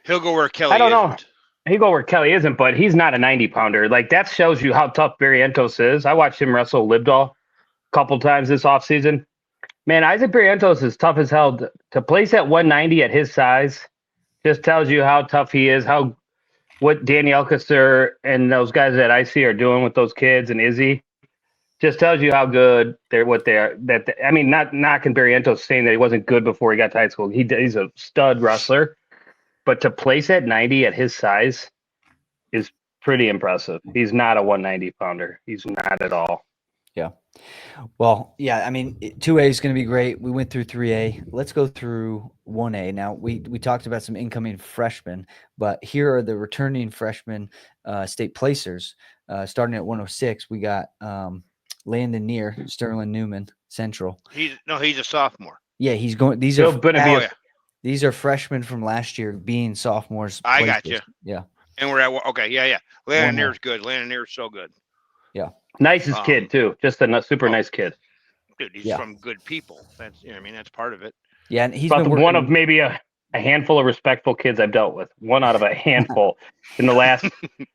He'll go where Kelly I don't know. isn't. He'll go where Kelly isn't, but he's not a 90-pounder. Like, that shows you how tough Barrientos is. I watched him wrestle Libdal a couple times this offseason. Man, Isaac Barrientos is tough as hell. To place at 190 at his size just tells you how tough he is, what Danny Alcacer and those guys at IC are doing with those kids and Izzy. Just tells you how good what they are. I mean, not knocking Barrientos, saying that he wasn't good before he got to high school. He's a stud wrestler, but to place at 90 at his size is pretty impressive. He's not a 190-pounder. He's not at all. Yeah. Well, yeah, I mean, 2A is going to be great. We went through 3A. Let's go through 1A. Now, we talked about some incoming freshmen, but here are the returning freshmen state placers. Starting at 106, we got Landon Neer, Sterling Newman, Central. He's a sophomore. Yeah, he's going. These He'll are be These are freshmen from last year being sophomores. I got places. you. Yeah. And we're at okay, yeah. Landon 1-0. Near's good. Landon Near's so good. Yeah. Nicest kid too. Just a super nice kid. Dude, he's from good people. That's I mean that's part of it. Yeah, and he's About been working. one of maybe a handful of respectful kids I've dealt with. One out of a handful in the last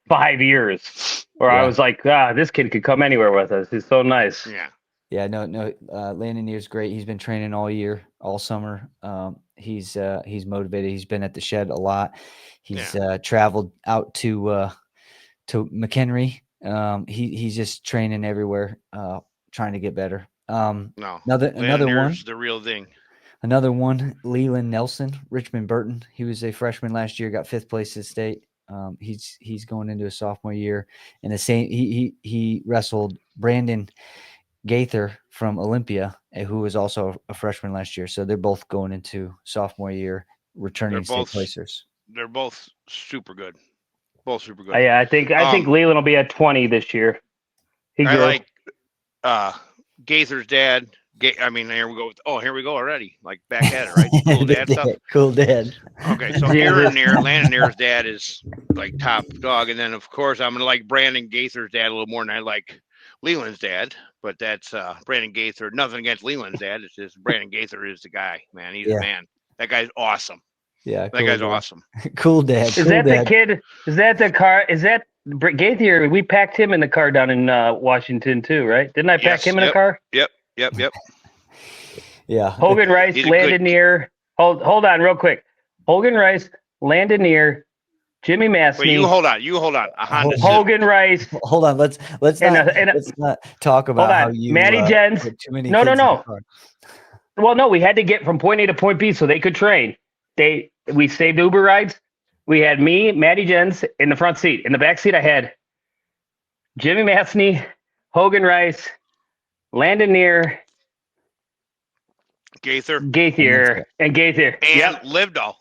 5 years, where I was like, this kid could come anywhere with us. He's so nice. Yeah. Yeah, no. Landon Near's great. He's been training all year, all summer. He's motivated. He's been at the shed a lot. He's traveled out to McHenry. He's just training everywhere, trying to get better. No, another one. The real thing. Another one, Leland Nelson, Richmond Burton. He was a freshman last year, got 5th place at state. He's going into a sophomore year, and the same. He wrestled Brandon Gaither from Olympia, who was also a freshman last year. So they're both going into sophomore year, returning state placers. They're both super good. Both super good. I think Leland will be at 20 this year. I like Gaither's dad. I mean, here we go. Here we go already. Like back at it, right? Cool dad stuff. Cool dad. Okay, so Landon Near's dad is like top dog, and then of course I'm gonna like Brandon Gaither's dad a little more than I like Leland's dad. But that's Brandon Gaither. Nothing against Leland's dad. It's just Brandon Gaither is the guy, man. He's a man. That guy's awesome. Yeah, that guy's awesome. Cool dad. Is that the kid? Is that the car? Is that Gaither? We packed him in the car down in Washington too, right? Didn't I pack him in the car? Yep. Yeah. Hogan Rice, Landon Near. Hold on, real quick. Hogan Rice, Landon Near, Jimmy Massey. Wait, you hold on. Hogan Rice. Hold on. Let's not talk about how you. Maddie Jens. No. Well, no, we had to get from point A to point B so they could train. We saved Uber rides. We had me, Maddie Jens, in the front seat. In the back seat, I had Jimmy Massey, Hogan Rice, Landon Near, Gaither, and Gaither. And Livdahl.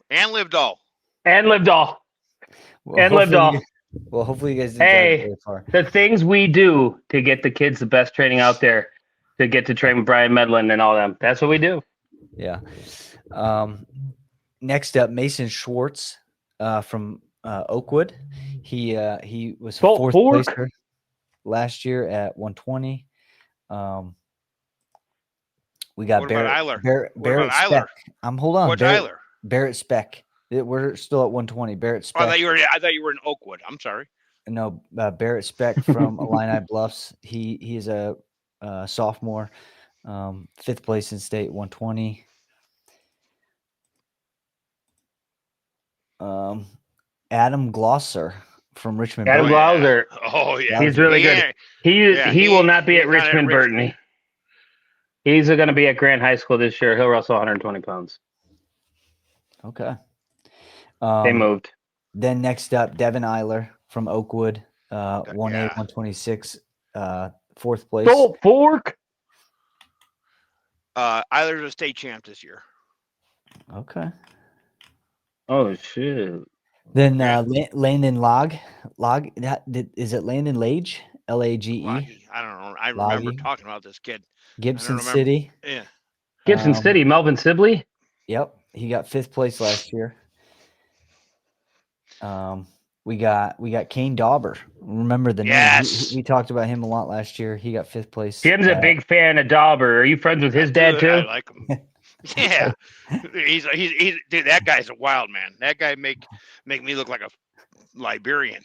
Well, hopefully you guys didn't drive very far. The things we do to get the kids the best training out there, to get to train with Brian Medlin and all them. That's what we do. Yeah. Next up, Mason Schwartz from Oakwood. He was 4th placer last year at 120. We got Barrett Speck. Hold on. Barrett Speck. We're still at 120. Barrett Speck. I thought you were in Oakwood. I'm sorry. No, Barrett Speck from Illini Bluffs. He is a sophomore, 5th place in state, 120. Adam Glosser from Richmond. Adam Glosser. Oh yeah, he's really good. He will not be at Richmond Burton. He's going to be at Grant High School this year. He'll wrestle 120 pounds. Okay. They moved. Then next up, Devin Eiler from Oakwood, 1A, 126, 4th place. Don't fork. Eiler's a state champ this year. Okay. Oh shit. Then Landon Log, is it Landon Lage? Lage? I don't know. I remember talking about this kid. Gibson City. Yeah. Gibson City, Melvin Sibley. Yep. He got 5th place last year. We got Kane Dauber. Remember the name? We talked about him a lot last year. He got 5th place. Jim's a big fan of Dauber. Are you friends with his dad too? I like him. Yeah. He's dude, that guy's a wild man. That guy make me look like a Liberian.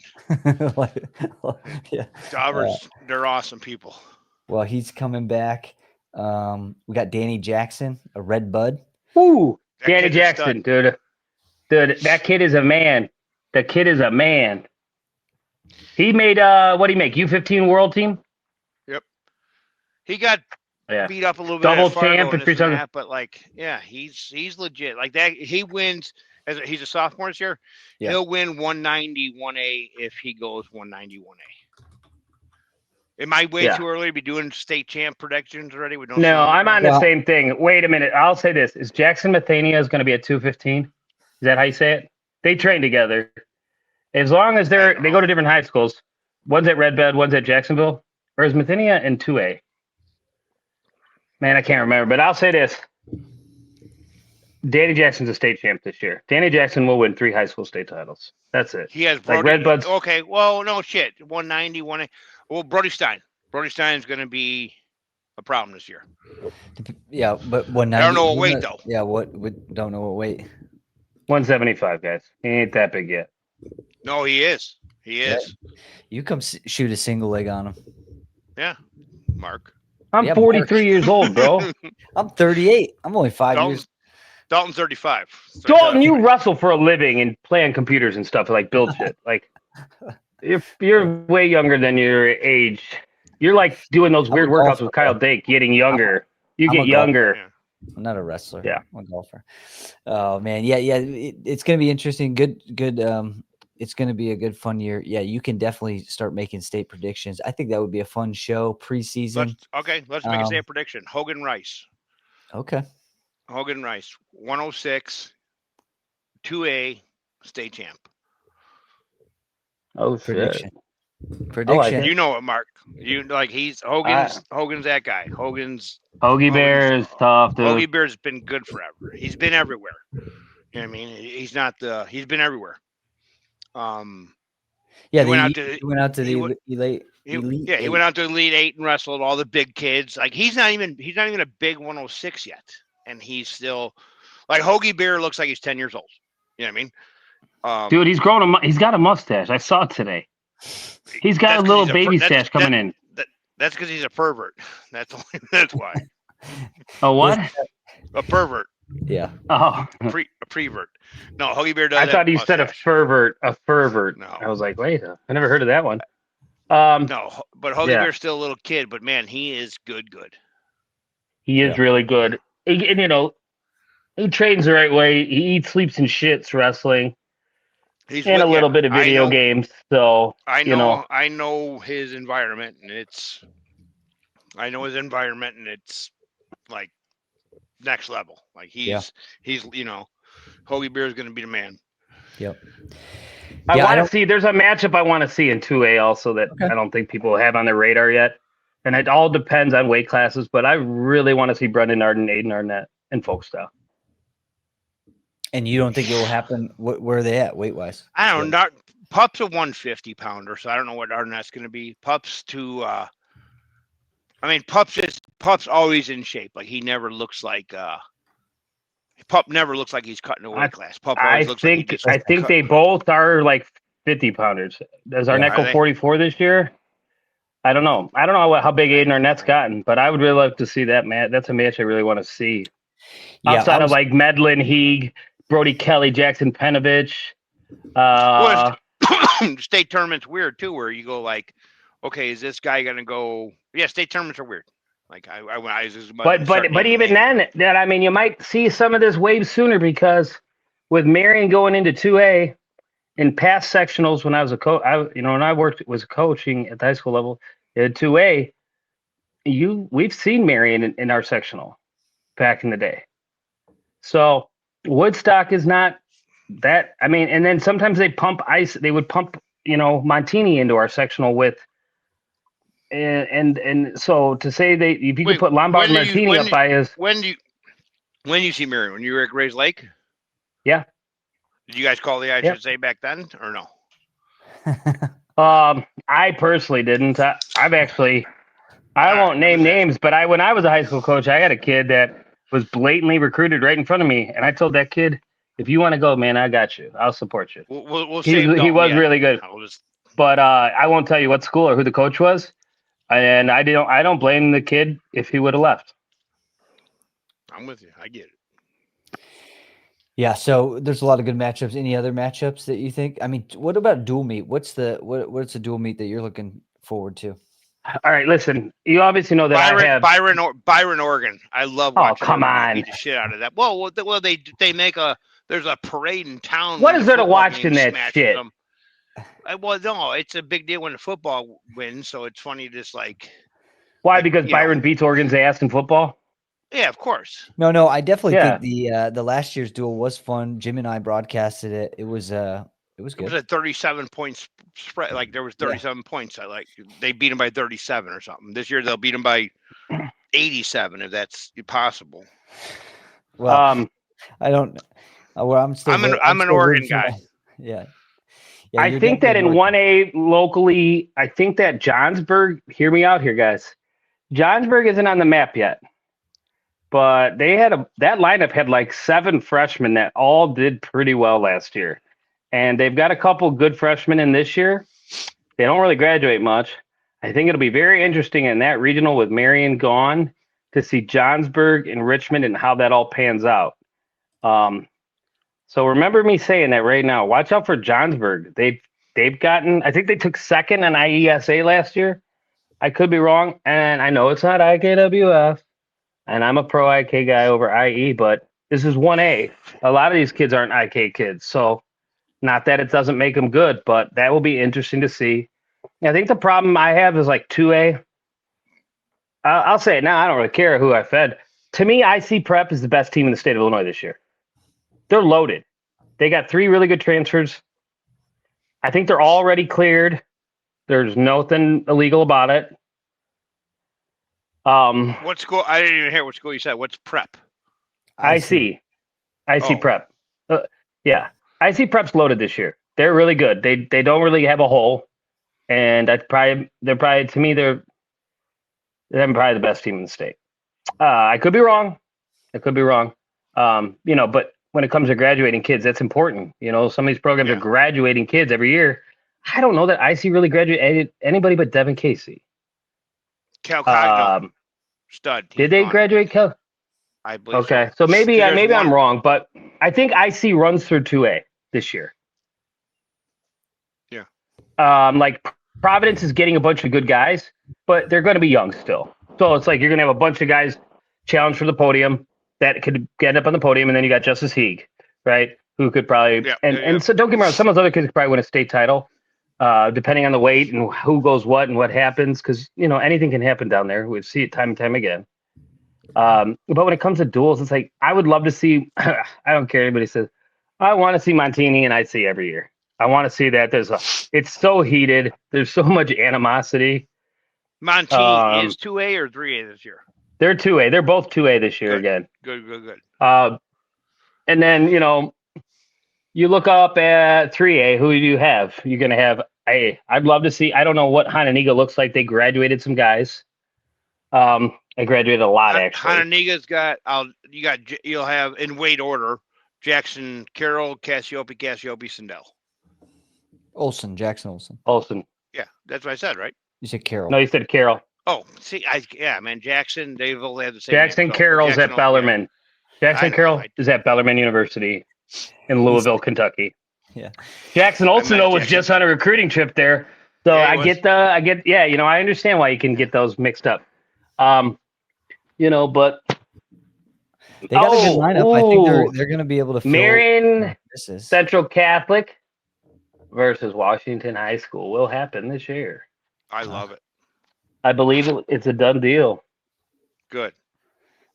Yeah. Daubers, they're awesome people. Well, he's coming back. We got Danny Jackson, a Red Bud. Ooh, Danny Jackson, dude, that kid is a man. The kid is a man. He made what did he make? U15 World Team. Yep. He got beat up a little bit. Double champ and 3 times. But like, yeah, he's legit. Like that, he wins. He's a sophomore this year. Yeah. He'll win 190 1A if he goes 190 1A. Am I way too early to be doing state champ predictions already? No, I'm on the same thing. Wait a minute. I'll say this. Is Jackson Mathania is going to be at 215? Is that how you say it? They train together. As long as they go to different high schools. One's at Red Bed, one's at Jacksonville. Or is Mathania in 2A? Man, I can't remember. But I'll say this. Danny Jackson's a state champ this year. Danny Jackson will win 3 high school state titles. That's it. He has Like Brody. Redbuds. Okay, well, no shit. 190, 180. Well, Brody Stein. Brody Stein is going to be a problem this year. Yeah, but 190. I don't know what weight though. Yeah, we don't know what weight. 175, guys. He ain't that big yet. No, he is. He is. You come shoot a single leg on him. Yeah, Mark. I'm Yeah, 43 years old, bro. I'm 38. I'm only 5 years. Dalton's 35. Dalton, you wrestle for a living and play on computers and stuff, like build shit. Like you're way younger than your age. You're like doing those weird workouts with Kyle Dake, getting younger. You get younger. Yeah. I'm not a wrestler. Yeah. I'm a golfer. Oh man, yeah. It's gonna be interesting. Good. It's gonna be a good fun year. Yeah, you can definitely start making state predictions. I think that would be a fun show preseason. Let's make a state prediction. Hogan Rice. Okay. Hogan Rice, 106, 2A, state champ. Oh, Prediction. shit. Prediction. You know it, Mark. You like he's Hogan's that guy. Hoagie Bear is tough, dude. Hoagie Bear's been good forever. He's been everywhere. You know what I mean? He's been everywhere. Yeah, he went out to the elite. He went out to Elite 8 and wrestled all the big kids. Like he's not even a big 106 yet. And he's still like Hoagie Bear looks like he's 10 years old. You know what I mean? Dude, he's got a mustache. I saw it today. He's got a little baby stash coming in. That's because he's a pervert. That's why. A what? A pervert. Yeah. Oh. A prevert. No, Hoagie Bear does. I thought you said a fervert. A fervert. No. I was like, wait, I never heard of that one. No, but Hoagie Bear's still a little kid, but man, he is good. He is really good. And, he trains the right way. He eats, sleeps, and shits wrestling. And a little bit of video games. So I know his environment, and it's like next level. Like he's Hoagie Bear is going to be the man. Yep. I want to see. There's a matchup I want to see in 2A also that I don't think people have on their radar yet, and it all depends on weight classes. But I really want to see Brendan Arden, Aiden Arnett, and Folkstyle. And you don't think it will happen? Where are they at weight wise? I don't know. Pup's a 150 pounder, so I don't know what Arnett's going to be. Pup's Pup's always in shape. Like he never looks like Pup never looks like he's cutting a weight class. Pup always looks like I think they both are like 50 pounders. Does Arnett go 44 this year? I don't know. I don't know how big Aiden Arnett's gotten, but I would really like to see that match. That's a match I really want to see. Outside of like Medlin, Heeg, Brody Kelly, Jackson Penovich. State tournament's weird too, where you go like, okay, is this guy gonna go? Yeah, state tournaments are weird. Like but even then, you might see some of this wave sooner because with Marion going into 2A in past sectionals when I was a coach, when I was coaching at the high school level at 2A, we've seen Marion in our sectional back in the day. So Woodstock is not that. I mean, and then sometimes they pump ice. They would pump, Montini into our sectional with. And so to say if you could put Lombard Martini up by his. When you see Marion? When you were at Grays Lake? Yeah. Did you guys call the I should say back then or no? I personally didn't. I won't name names, but when I was a high school coach, I had a kid that was blatantly recruited right in front of me, and I told that kid, if you want to go, man, I got you. I'll support you. He was really good. But I won't tell you what school or who the coach was. And I don't blame the kid if he would have left. I'm with you. I get it. Yeah, so there's a lot of good matchups. Any other matchups that you think? I mean, what about dual meet? What's the dual meet that you're looking forward to? All right, listen. You obviously know that I have Byron, Oregon. I love watching. Oh, come on! Beat the shit out of that. Well, they make there's a parade in town. What is there to watch in that shit? Well, no, it's a big deal when the football wins, so it's funny just like. Why? Because Byron beats Oregon's ass in football? Yeah, of course. No, I definitely think the last year's duel was fun. Jim and I broadcasted it. It was good. It was a 37 points spread. Like there was 37 points. They beat them by 37 or something. This year they'll beat them by 87 if that's possible. Well, I don't. Well, I'm still. I'm an still rooting Oregon for guy. Yeah. Yeah. I you're think that definitely in Oregon. 1A locally, I think that Johnsburg, hear me out here, guys. Johnsburg isn't on the map yet, but that lineup had like 7 freshmen that all did pretty well last year. And they've got a couple good freshmen in this year. They don't really graduate much. I think it'll be very interesting in that regional with Marion gone to see Johnsburg and Richmond and how that all pans out. So remember me saying that right now. Watch out for Johnsburg. They've gotten. I think they took second in IESA last year. I could be wrong, and I know it's not IKWF, and I'm a pro IK guy over IE, but this is 1A. A lot of these kids aren't IK kids, so not that it doesn't make them good, but that will be interesting to see. I think the problem I have is like 2A. I'll say it now. I don't really care who I fed. To me, IC Prep is the best team in the state of Illinois this year. They're loaded. They got 3 really good transfers. I think they're already cleared. There's nothing illegal about it. What school? I didn't even hear what school you said. What's prep? IC Oh. Prep. Yeah, IC Prep's loaded this year. They're really good. They don't really have a hole, and they're probably to me they're probably the best team in the state. I could be wrong. But when it comes to graduating kids, that's important. Some of these programs are graduating kids every year. I don't know that IC really graduated anybody but Devin Casey. Cal Cogno, stud. Did they graduate Cal? I believe okay, so. So maybe I'm wrong, but I think IC runs through 2A this year. Yeah. Like Providence is getting a bunch of good guys, but they're going to be young still. So it's like you're going to have a bunch of guys challenge for the podium that could get up on the podium, and then you got Justice Heeg, right? Who could probably and so don't get me wrong, some of those other kids could probably win a state title, depending on the weight and who goes what and what happens, because anything can happen down there. We see it time and time again. But when it comes to duels, it's like I would love to see. I don't care anybody says. I want to see Montini and IC every year. I want to see that. It's so heated. There's so much animosity. Montini is 2A or 3A this year? They're 2A. They're both 2A this year again. Good. And then, you look up at 3A, who do you have? You're going to have, I'd love to see, I don't know what Hananiga looks like. They graduated some guys. I graduated a lot, actually. Hananiga's you'll have in weight order, Jackson, Carroll, Cassiope, Sindel. Jackson Olson. Yeah, that's what I said, right? You said Carroll. No, you said Carroll. Oh, see, man, Jackson, they've all had the same. Jackson Carroll's at Bellarmine. Jackson Carroll is at Bellarmine University in Louisville, Kentucky. Yeah. Jackson Olson, though, was just on a recruiting trip there. So I understand why you can get those mixed up. But they got a good lineup. I think they're going to be able to fill Marion Central Catholic versus Washington High School will happen this year. I love it. I believe it's a done deal. Good.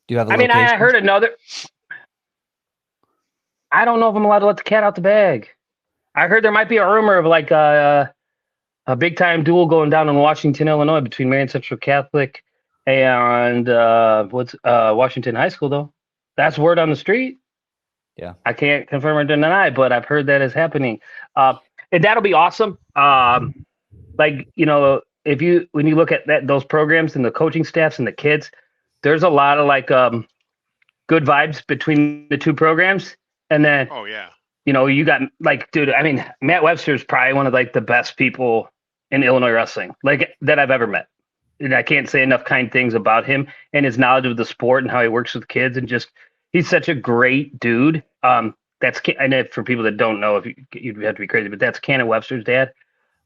Do you have I heard another. I don't know if I'm allowed to let the cat out the bag. I heard there might be a rumor of like a big time duel going down in Washington, Illinois between Marion Central Catholic and Washington High School, though. That's word on the street. Yeah. I can't confirm or deny, but I've heard that is happening. And that'll be awesome. When you look at those programs and the coaching staffs and the kids, there's a lot of good vibes between the two programs. And then, you got Matt Webster is probably one of the best people in Illinois wrestling that I've ever met. And I can't say enough kind things about him and his knowledge of the sport and how he works with kids, and he's such a great dude. And for people that don't know, you'd have to be crazy, but that's Cannon Webster's dad.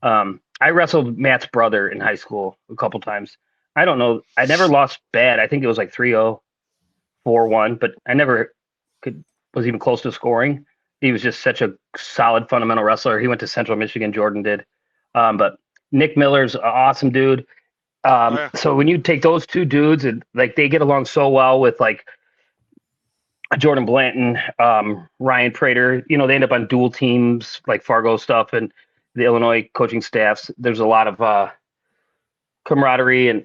I wrestled Matt's brother in high school a couple times. I don't know. I never lost bad. I think it was 3-0, 4-1, but I never was even close to scoring. He was just such a solid fundamental wrestler. He went to Central Michigan. Jordan did. But Nick Miller's an awesome dude. So when you take those two dudes and they get along so well with Jordan Blanton, Ryan Prater, they end up on dual teams like Fargo stuff and the Illinois coaching staffs. There's a lot of camaraderie and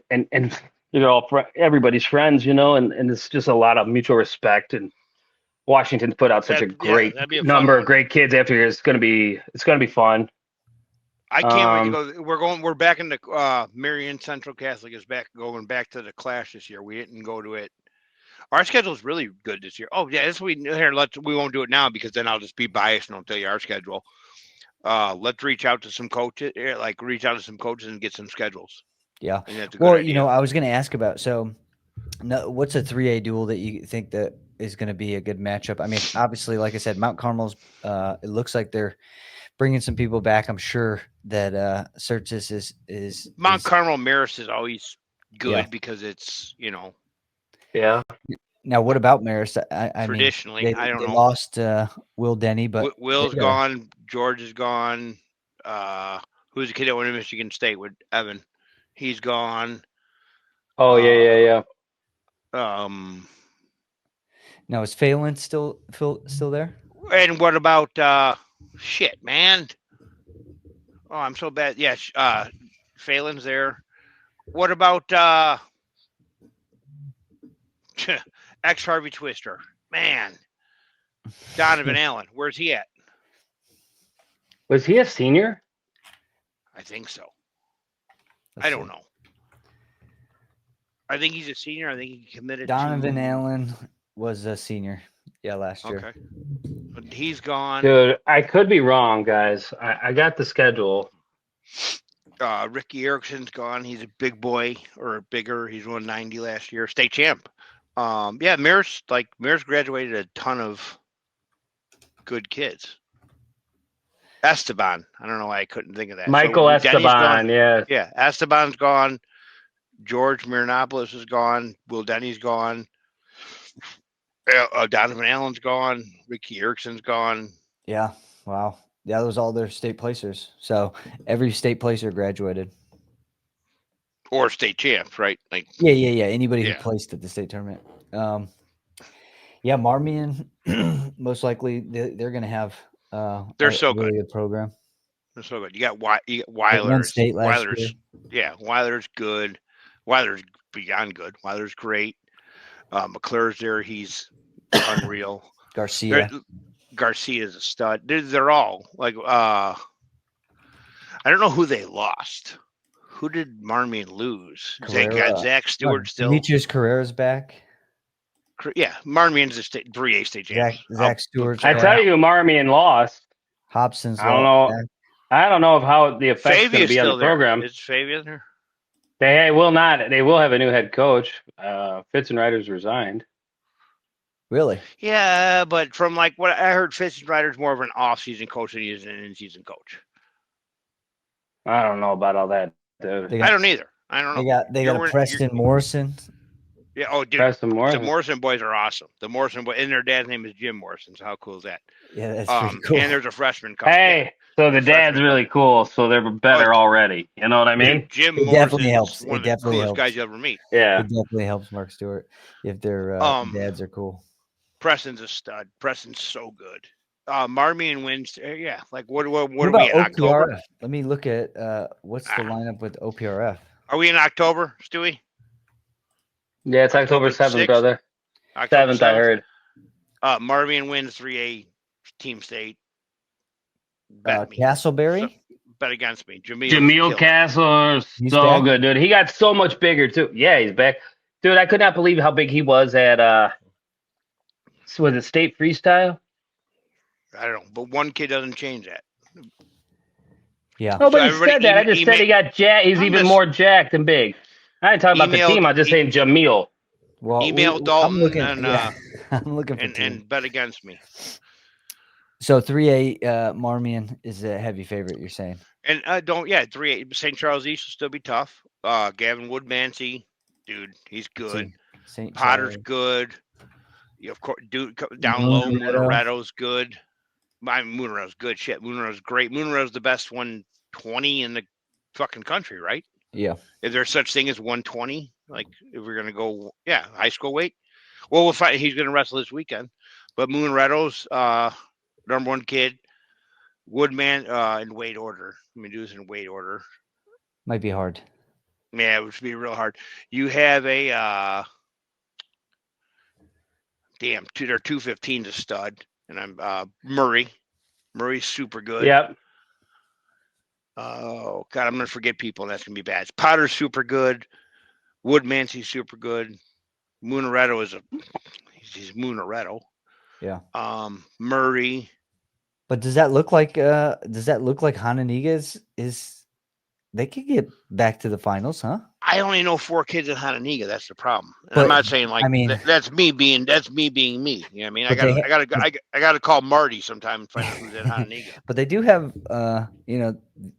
everybody's friends, and it's just a lot of mutual respect. And Washington's put out such a great that'd be a fun number one. of great kids after here. It's gonna be fun. I can't wait to go. We're back in the Marion Central Catholic is going back to the Clash this year. We didn't go to it. Our schedule is really good this year. Oh yeah, we won't do it now because then I'll just be biased and I'll tell you our schedule. Let's reach out to some coaches, and get some schedules. Yeah. That's a good Well, idea. I was going to ask about what's a 3A duel that you think that is going to be a good matchup? I mean, obviously, like I said, Mount Carmel's. It looks like they're bringing some people back. I'm sure that Certis is Mount Carmel Marist is always good because it's Yeah. Now, what about Marist? I mean, traditionally, I don't they know. lost Will Denny, but Will's gone. George is gone. Who's the kid that went to Michigan State with Evan? He's gone. Oh yeah. Now is Phelan still there? And what about shit, man? Oh, I'm so bad. Yeah, Phelan's there. What about ex Harvey Twister? Man, Donovan Allen. Where's he at? Was he a senior? I think so. I don't know. I think he's a senior. I think he committed. Donovan Allen was a senior. Yeah, last year. Okay. But he's gone. Dude, I could be wrong, guys. I got the schedule. Ricky Erickson's gone. He's a big boy or bigger. He's 190 last year. State champ. Maris graduated a ton of good kids. Esteban. I don't know why I couldn't think of that. Michael Esteban, yeah. Yeah, Esteban's gone. George Miranopoulos is gone. Will Denny's gone. Donovan Allen's gone. Ricky Erickson's gone. Yeah. Wow. Yeah, those all their state placers. So every state placer graduated. Or state champs, right? Like yeah. Anybody who placed at the state tournament. Marmion, most likely they're going to have they're so really good. Good program. They're so good. You got Weiler's. State last year. Yeah, Weiler's good. Weiler's beyond good. Weiler's great. McClure's there. He's unreal. Garcia's a stud. They're all like. I don't know who they lost. Who did Marmion lose? They got Zach Stewart still. Demetrius Carrera's back. Yeah, Marmion's a 3A state champ. Zach Stewart's I tell you, Marmion lost. Hobson's. I don't know. I don't know of how the effect's going to be on the program. Is Fabian there? They will not. They will have a new head coach. Fitz and Ryder's resigned. Really? Yeah, but from like what I heard, Fitz and Ryder's more of an off-season coach than he is an in-season coach. I don't know about all that, dude. I don't either. I don't know. They got Preston Morrison. Yeah. Oh, dude. Preston Morrison. The Morrison boys are awesome. The Morrison boy, and their dad's name is Jim Morrison. So how cool is that? Yeah, that's pretty cool. And there's a freshman coming. Hey, so the dad's really cool. So they're better already. You know what I mean? Jim Morrison definitely helps. One of the coolest guys you ever meet. Yeah, it definitely helps Mark Stewart if their dads are cool. Preston's a stud. Preston's so good. Marmion wins. Yeah, like what are we in October? Let me look at what's the lineup with OPRF. Are we in October, Stewie? Yeah, it's October 7th, brother. October 7th, I heard. Marmion wins 3A team state. Castleberry? Bet against me. Jameel Castle is so good, dude. He got so much bigger, too. Yeah, he's back. Dude, I could not believe how big he was at, was it state freestyle? I don't know, but one kid doesn't change that. Yeah. Nobody said that. I just said he got jacked. He's even more jacked and big. I ain't talking about the team. I'm just saying Jameel. Well, email Dalton I'm looking for and bet against me. So 3A Marmion is a heavy favorite, you're saying? And 3A St. Charles East will still be tough. Gavin Woodmansey, dude, he's good. Potter's good. Of course, dude, down low, Moonaretto's good. Moonaretto's good. Shit, Moonaretto's great. Moonaretto's the best 120 in the fucking country, right? Yeah. Is there such thing as 120? Like, if we're gonna go, high school weight. Well, we'll find. He's gonna wrestle this weekend. But Moonaretto's number one kid. Woodman in weight order. Let me do this in weight order. Might be hard. Yeah, it would be real hard. You have a Their 215's a stud, and I'm Murray. Murray's super good. Yep. Oh God, I'm gonna forget people, and that's gonna be bad. Potter's super good. Woodmansey's super good. Munaretto he's Munaretto. Yeah. Murray. But does that look like Hananiga is they could get back to the finals, huh? I only know 4 kids at Hananiga. That's the problem. And But, I'm not saying like I mean, that's me being me. You know what I mean? But I gotta call Marty sometime and find out who's at Hananiga. But they do have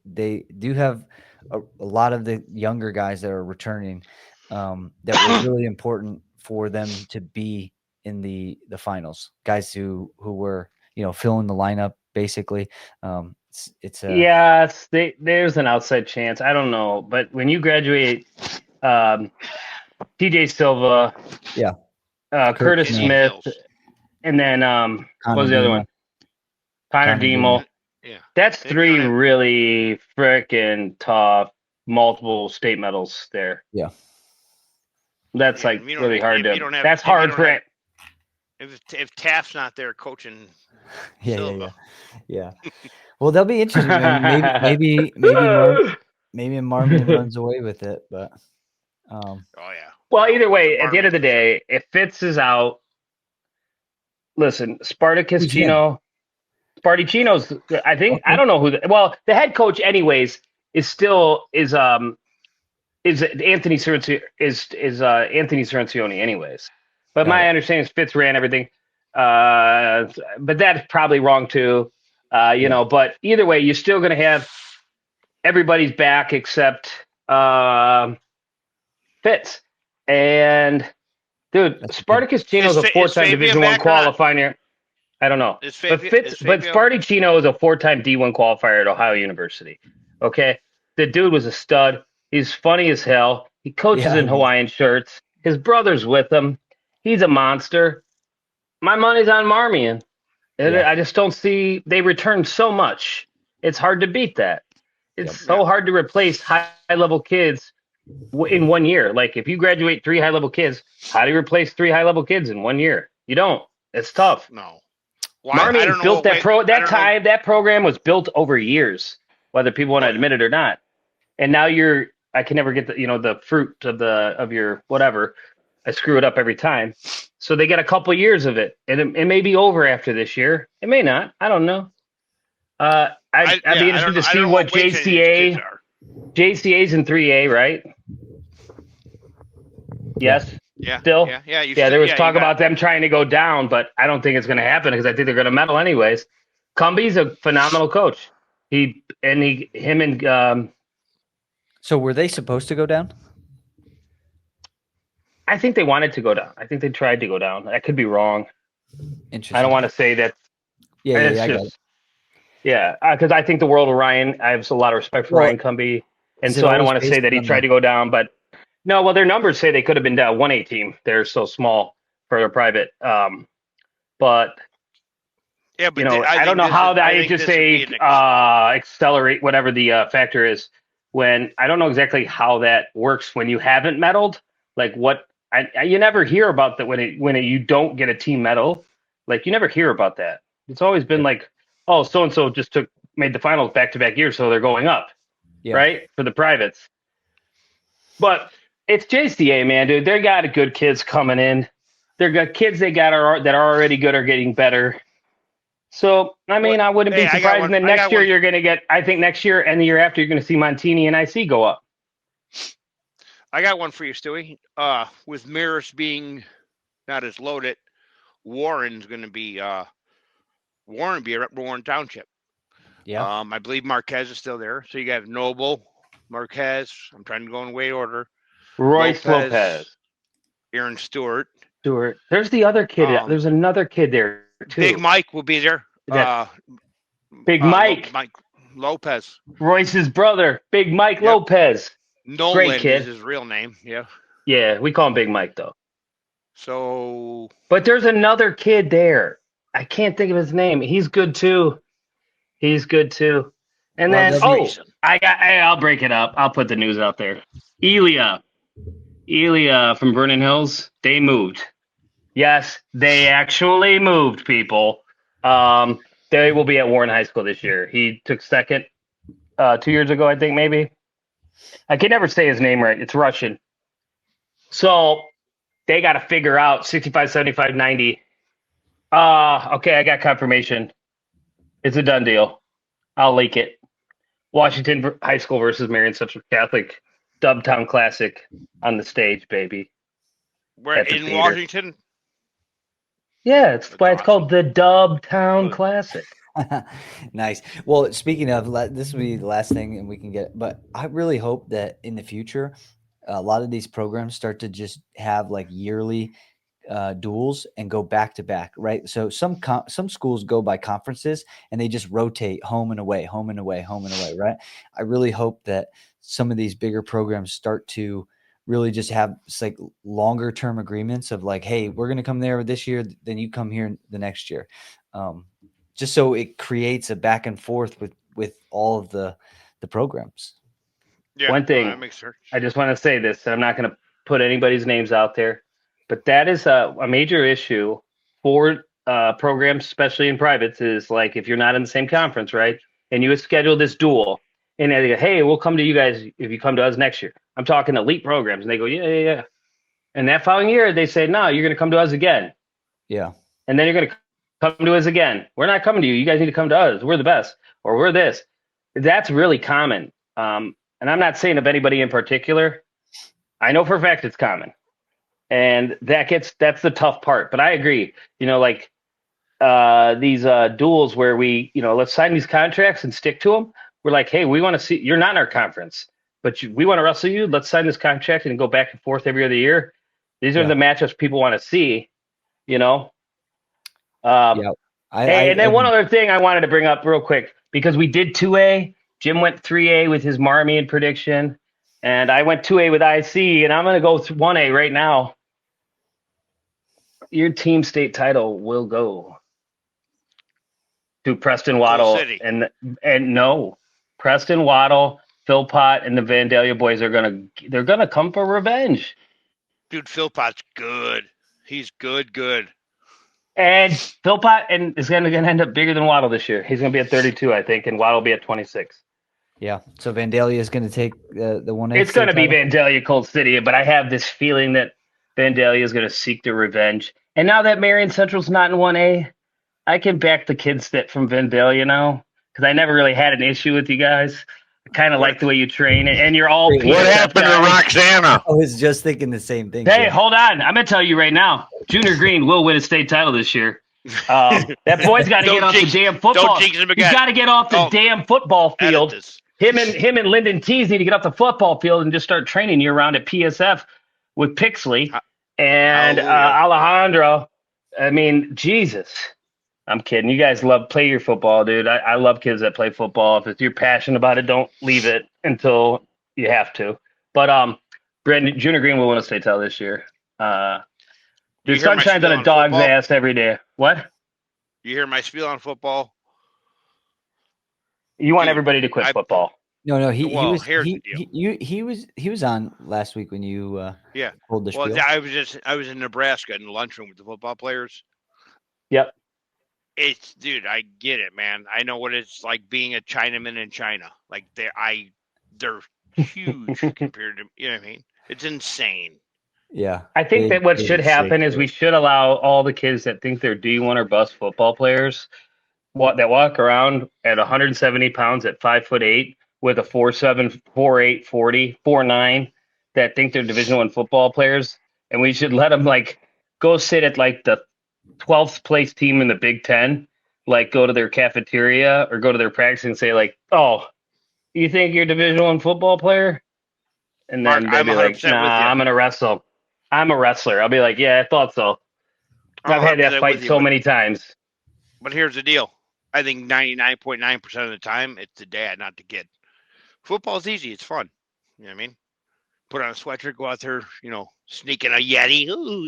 they do have a lot of the younger guys that are returning that was really important for them to be in the finals. Guys who were, filling the lineup basically. Yes, there's an outside chance. I don't know, but when you graduate, TJ Silva, Curtis Smith, and then what was the other one? Connor Demo. Yeah, that's 3 really freaking tough, multiple state medals there. Yeah, that's really hard to. That's hard for it. If Taft's not there coaching. Yeah. Well, they'll be interesting. Maybe Marmion runs away with it, but. Oh yeah. Well, either way, at the end of the day, if Fitz is out, listen, Spartacino's. I think I don't know who. The head coach, anyways, is Anthony Cirencioni, anyways. But my understanding is Fitz ran everything, but that's probably wrong too. But either way, you're still going to have everybody's back except Fitz. And dude, Spartacus Chino is a 4-time Division I qualifier. I don't know, but Spartacino is a 4-time D1 qualifier at Ohio University. Okay, the dude was a stud. He's funny as hell. He coaches in Hawaiian shirts. His brother's with him. He's a monster. My money's on Marmion. I just don't see. They return so much. It's hard to beat that. It's so hard to replace high-level kids in 1 year. Like if you graduate 3 high-level kids, how do you replace 3 high-level kids in 1 year? You don't. It's tough. No. Marmion built that that program was built over years, whether people want to admit it or not. And now I can never get the fruit of your whatever. I screw it up every time. So they get a couple years of it, and it may be over after this year. It may not. I don't know. I'd be interested to see what JCA's in 3A, right? Yes. Yeah. Still. Yeah. There was talk about them trying to go down, but I don't think it's going to happen because I think they're going to medal anyways. Cumby's a phenomenal coach. So were they supposed to go down? I think they wanted to go down. I think they tried to go down. I could be wrong. Interesting. I don't want to say that. I got it. Yeah, because I think the world of Ryan, I have a lot of respect for Ryan Cumby, and so I don't want to say that he tried to go down. But no, well, their numbers say they could have been down 1A team. They're so small for their private. But yeah, but I don't know how that. I just say accelerate whatever the factor is. When I don't know exactly how that works when you haven't medaled. Like what you never hear about that when you don't get a team medal. Like you never hear about that. It's always been like, oh, so and so just made the finals back-to-back years, so they're going up, right, for the privates. But it's JCA, man, dude. They got good kids coming in. They're got kids that are already good are getting better. So I mean, I wouldn't be surprised. And next year you're going to get. I think next year and the year after you're going to see Montini and IC go up. I got one for you, Stewie. With Mirrors being not as loaded, Warren's going to be Warren Township. Yeah. I believe Marquez is still there. So you got Noble, Marquez. I'm trying to go in weight order. Royce Lopez. Aaron Stewart. There's the other kid. There's another kid there too. Big Mike will be there. Big Mike. Mike Lopez. Royce's brother. Big Mike Lopez. Nolan Great kid. is his real name. Yeah. Yeah, we call him Big Mike though. So. But there's another kid there. I can't think of his name. He's good too. And then I'll break it up. I'll put the news out there. Elia from Vernon Hills. They moved. Yes, they actually moved people. They will be at Warren High School this year. He took second 2 years ago, I think, maybe. I can never say his name right. It's Russian. So they got to figure out 65, 75, 90. Okay, I got confirmation. It's a done deal. I'll leak it. Washington High School versus Marion Central Catholic Dubtown Classic on the stage, baby. We're At the in theater. Washington. Yeah, it's That's why it's awesome. called the Dubtown Good. Classic. Nice. Well, speaking of, this will be the last thing, and we can get. But I really hope that in the future, a lot of these programs start to just have like yearly duels and go back to back, right? So some schools go by conferences and they just rotate home and away, home and away, home and away, right? I really hope that some of these bigger programs start to really just have like longer term agreements of like, hey, we're going to come there this year, then you come here the next year. Just so it creates a back and forth with all of the programs. Yeah, One thing, that makes sense. I just want to say this, and I'm not going to put anybody's names out there, but that is a major issue for programs, especially in privates, is like if you're not in the same conference, right? And you would schedule this duel, and they go, hey, we'll come to you guys if you come to us next year. I'm talking elite programs, and they go, yeah. And that following year, they say, no, you're going to come to us again. Yeah. And then you're going to come to us again. We're not coming to you. You guys need to come to us. We're the best, or we're this. That's really common. And I'm not saying of anybody in particular. I know for a fact it's common. And that's the tough part. But I agree, like these duels where we, let's sign these contracts and stick to them. We're like, hey, we want to see, you're not in our conference, but we want to wrestle you. Let's sign this contract and go back and forth every other year. These are the matchups people want to see, Yeah. And then one other thing I wanted to bring up real quick, because we did 2A. Jim went 3A with his Marmion prediction, and I went 2A with IC, and I'm going to go 1A right now. Your team state title will go to Preston Waddle, and no, Preston Waddle, Philpott, and the Vandalia boys they're gonna come for revenge. Dude, Philpott's good. He's good. And Philpott is going to end up bigger than Waddle this year. He's going to be at 32, I think, and Waddle will be at 26. Yeah. So Vandalia is going to take the 1A. It's going to be Vandalia Cold City, but I have this feeling that Vandalia is going to seek their revenge. And now that Marion Central's not in 1A, I can back the kids that from Vandalia now, because I never really had an issue with you guys. I kind of like the way you train, and you're all. What happened to Roxana? I was just thinking the same thing. Hey, hold on. I'm going to tell you right now. Junior Green will win a state title this year. That boy's got to get off the damn football. He's got to get off the damn football field. Him and Lyndon Tees need to get off the football field and just start training year round at PSF with Pixley and Alejandro. I mean, Jesus. I'm kidding. You guys play your football, dude. I love kids that play football. If you're passionate about it, don't leave it until you have to. But Brandon, Junior Green will win a state title this year. The sun shines on a dog's ass every day. What? You hear my spiel on football? You want everybody to quit football? No. He was on last week when you pulled the spiel. I was in Nebraska in the lunchroom with the football players. Yep. Dude, I get it, man. I know what it's like being a Chinaman in China. Like they're huge compared to, you know what I mean? It's insane. Yeah. I think that what should happen is we should allow all the kids that think they're D1 or bust football players that walk around at 170 pounds at 5'8" with a 4'7", 4'8", 40, 4'9", that think they're Division I football players. And we should let them go sit at the 12th place team in the Big Ten, go to their cafeteria or go to their practice and say oh, you think you're a Division I football player? And then they'll be like, nah, I'm going to wrestle. I'm a wrestler. I'll be like, yeah, I thought so. I've had that fight so many times. But here's the deal. I think 99.9% of the time, it's the dad, not the kid. Football's easy. It's fun. You know what I mean? Put on a sweatshirt, go out there, sneak in a Yeti. Ooh,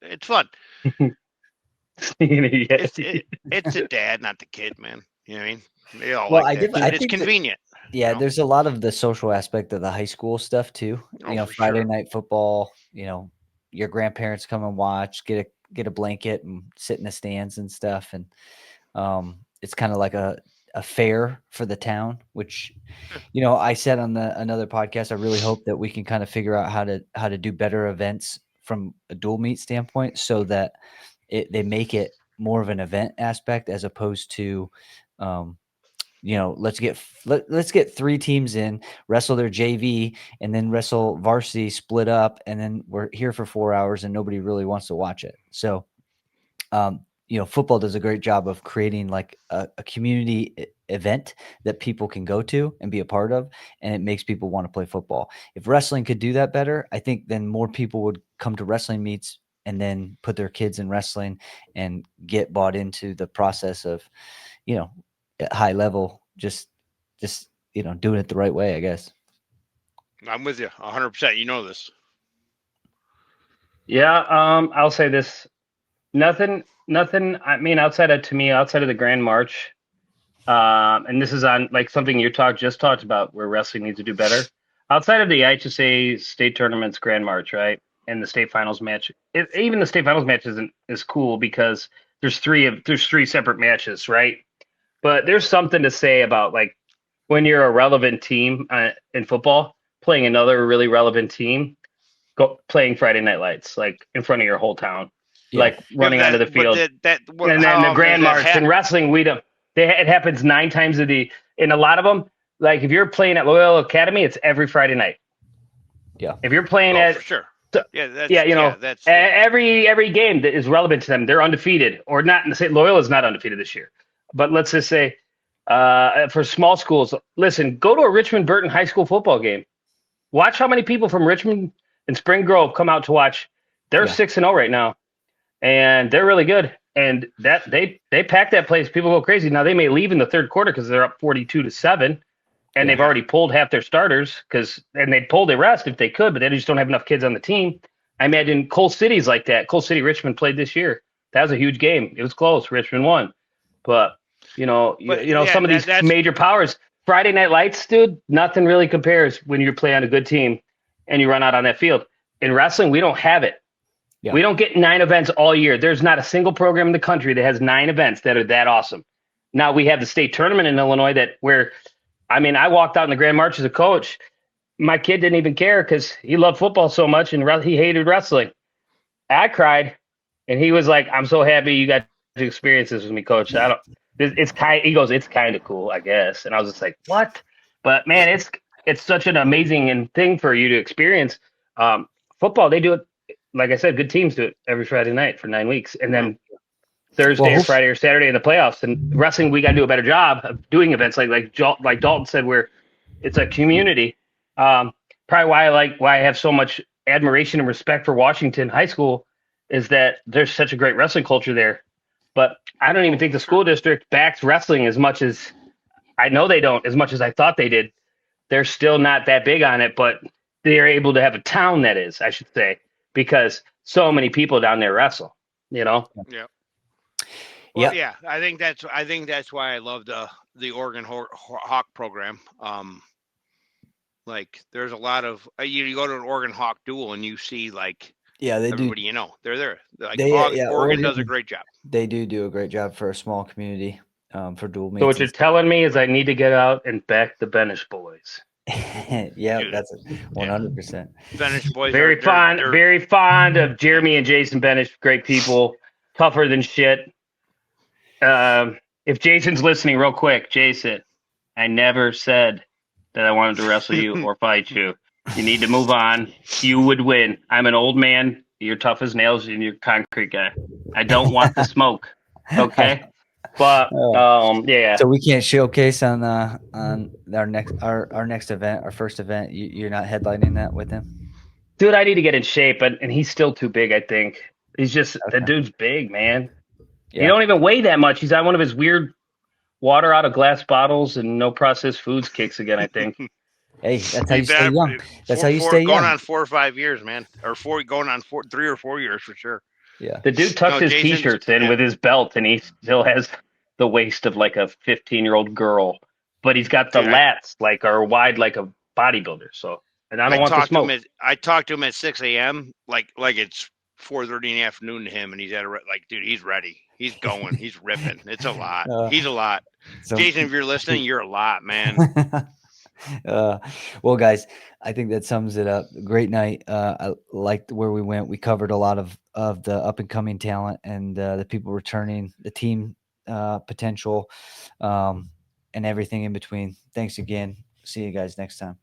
it's fun. It's the dad, not the kid, man. You know what I mean? They all it's convenient. There's a lot of the social aspect of the high school stuff too. Friday night football, your grandparents come and watch, get get a blanket and sit in the stands and stuff. And it's kind of like a fair for the town, which, I said on another podcast, I really hope that we can kind of figure out how to do better events from a dual meet standpoint, so that they make it more of an event aspect, as opposed to, let's get 3 teams in, wrestle their JV, and then wrestle varsity split up, and then we're here for 4 hours and nobody really wants to watch it. So, football does a great job of creating like a community event that people can go to and be a part of, and it makes people want to play football. If wrestling could do that better, I think then more people would come to wrestling meets and then put their kids in wrestling and get bought into the process of, at high level, just doing it the right way, I guess. I'm with you 100%. You know this. Yeah, I'll say this. Nothing. I mean, outside of the Grand March, and this is on like something you just talked about, where wrestling needs to do better. Outside of the IHSA state tournaments, Grand March, right, and the state finals match. Even the state finals match is cool because there's three separate matches, right? But there's something to say about like when you're a relevant team in football playing another really relevant team, playing Friday Night Lights like in front of your whole town. Yeah. Like running onto the field, and then the Grand March in wrestling, we don't. It happens 9 times in a lot of them. Like if you're playing at Loyola Academy, it's every Friday night. Yeah. If you're playing for sure. That's every game that is relevant to them, they're undefeated or not. Loyola's not undefeated this year, but let's just say for small schools, listen, go to a Richmond Burton high school football game. Watch how many people from Richmond and Spring Grove come out to watch. They're 6-0 right now. And they're really good, and that they pack that place. People go crazy. Now they may leave in the third quarter because they're up 42-7, and they've already pulled half their starters and they'd pull the rest if they could, but they just don't have enough kids on the team. I imagine Coal City's like that. Coal City Richmond played this year. That was a huge game. It was close. Richmond won, but some of these major powers. Friday Night Lights, dude. Nothing really compares when you play on a good team and you run out on that field. In wrestling, we don't have it. Yeah. We don't get 9 events all year. There's not a single program in the country that has 9 events that are that awesome. Now we have the state tournament in Illinois I walked out in the Grand March as a coach. My kid didn't even care because he loved football so much and he hated wrestling. I cried, and he was like, "I'm so happy you got to experience this with me, coach." He goes, "It's kind of cool, I guess." And I was just like, "What?" But man, it's such an amazing thing for you to experience. Football, they do it. Like I said, good teams do it every Friday night for 9 weeks. And then Thursday or Friday or Saturday in the playoffs. And wrestling, we got to do a better job of doing events like Dalton said, where it's a community. Probably why I have so much admiration and respect for Washington High School is that there's such a great wrestling culture there. But I don't even think the school district backs wrestling as much as I know they don't, as much as I thought they did. They're still not that big on it, but they're able to have a town that is, I should say, because so many people down there wrestle, Yeah. Well, yeah. I think that's why I love the Oregon Hawk program. Like there's a lot of you go to an Oregon Hawk duel and you see like everybody do. They're there. Like Oregon does a great job. They do a great job for a small community for dual meets. So what you're telling me is I need to get out and back the Benish boys. Yeah, that's 100%. Benish boys very fond of Jeremy and Jason Benish. Great people, tougher than shit. If Jason's listening, real quick, Jason, I never said that I wanted to wrestle you or fight you. You need to move on. You would win. I'm an old man. You're tough as nails and you're a concrete guy. I don't want the smoke. Okay. But yeah. So we can't showcase on our next event, our first event. You're not headlining that with him, dude. I need to get in shape, and he's still too big. I think he's just that dude's big, man. Yeah. He don't even weigh that much. He's on one of his weird water out of glass bottles and no processed foods kicks again. I think. Hey, that's how you stay young. That's how you stay young. Going on 4 or 5 years, man, or 3 or 4 years for sure. Yeah. The dude tucks his T-shirts in with his belt, and he still has the waist of like a 15-year-old girl, but he's got the lats like are wide like a bodybuilder. So, and I don't want to smoke. I talked to him at 6 a.m. like it's 4:30 in the afternoon to him, and he's like, dude, he's ready. He's going. He's ripping. It's a lot. He's a lot. Jason, if you're listening, you're a lot, man. Well, guys, I think that sums it up. Great night. I liked where we went. We covered a lot of the up and coming talent and the people returning, the team potential, and everything in between. Thanks again. See you guys next time.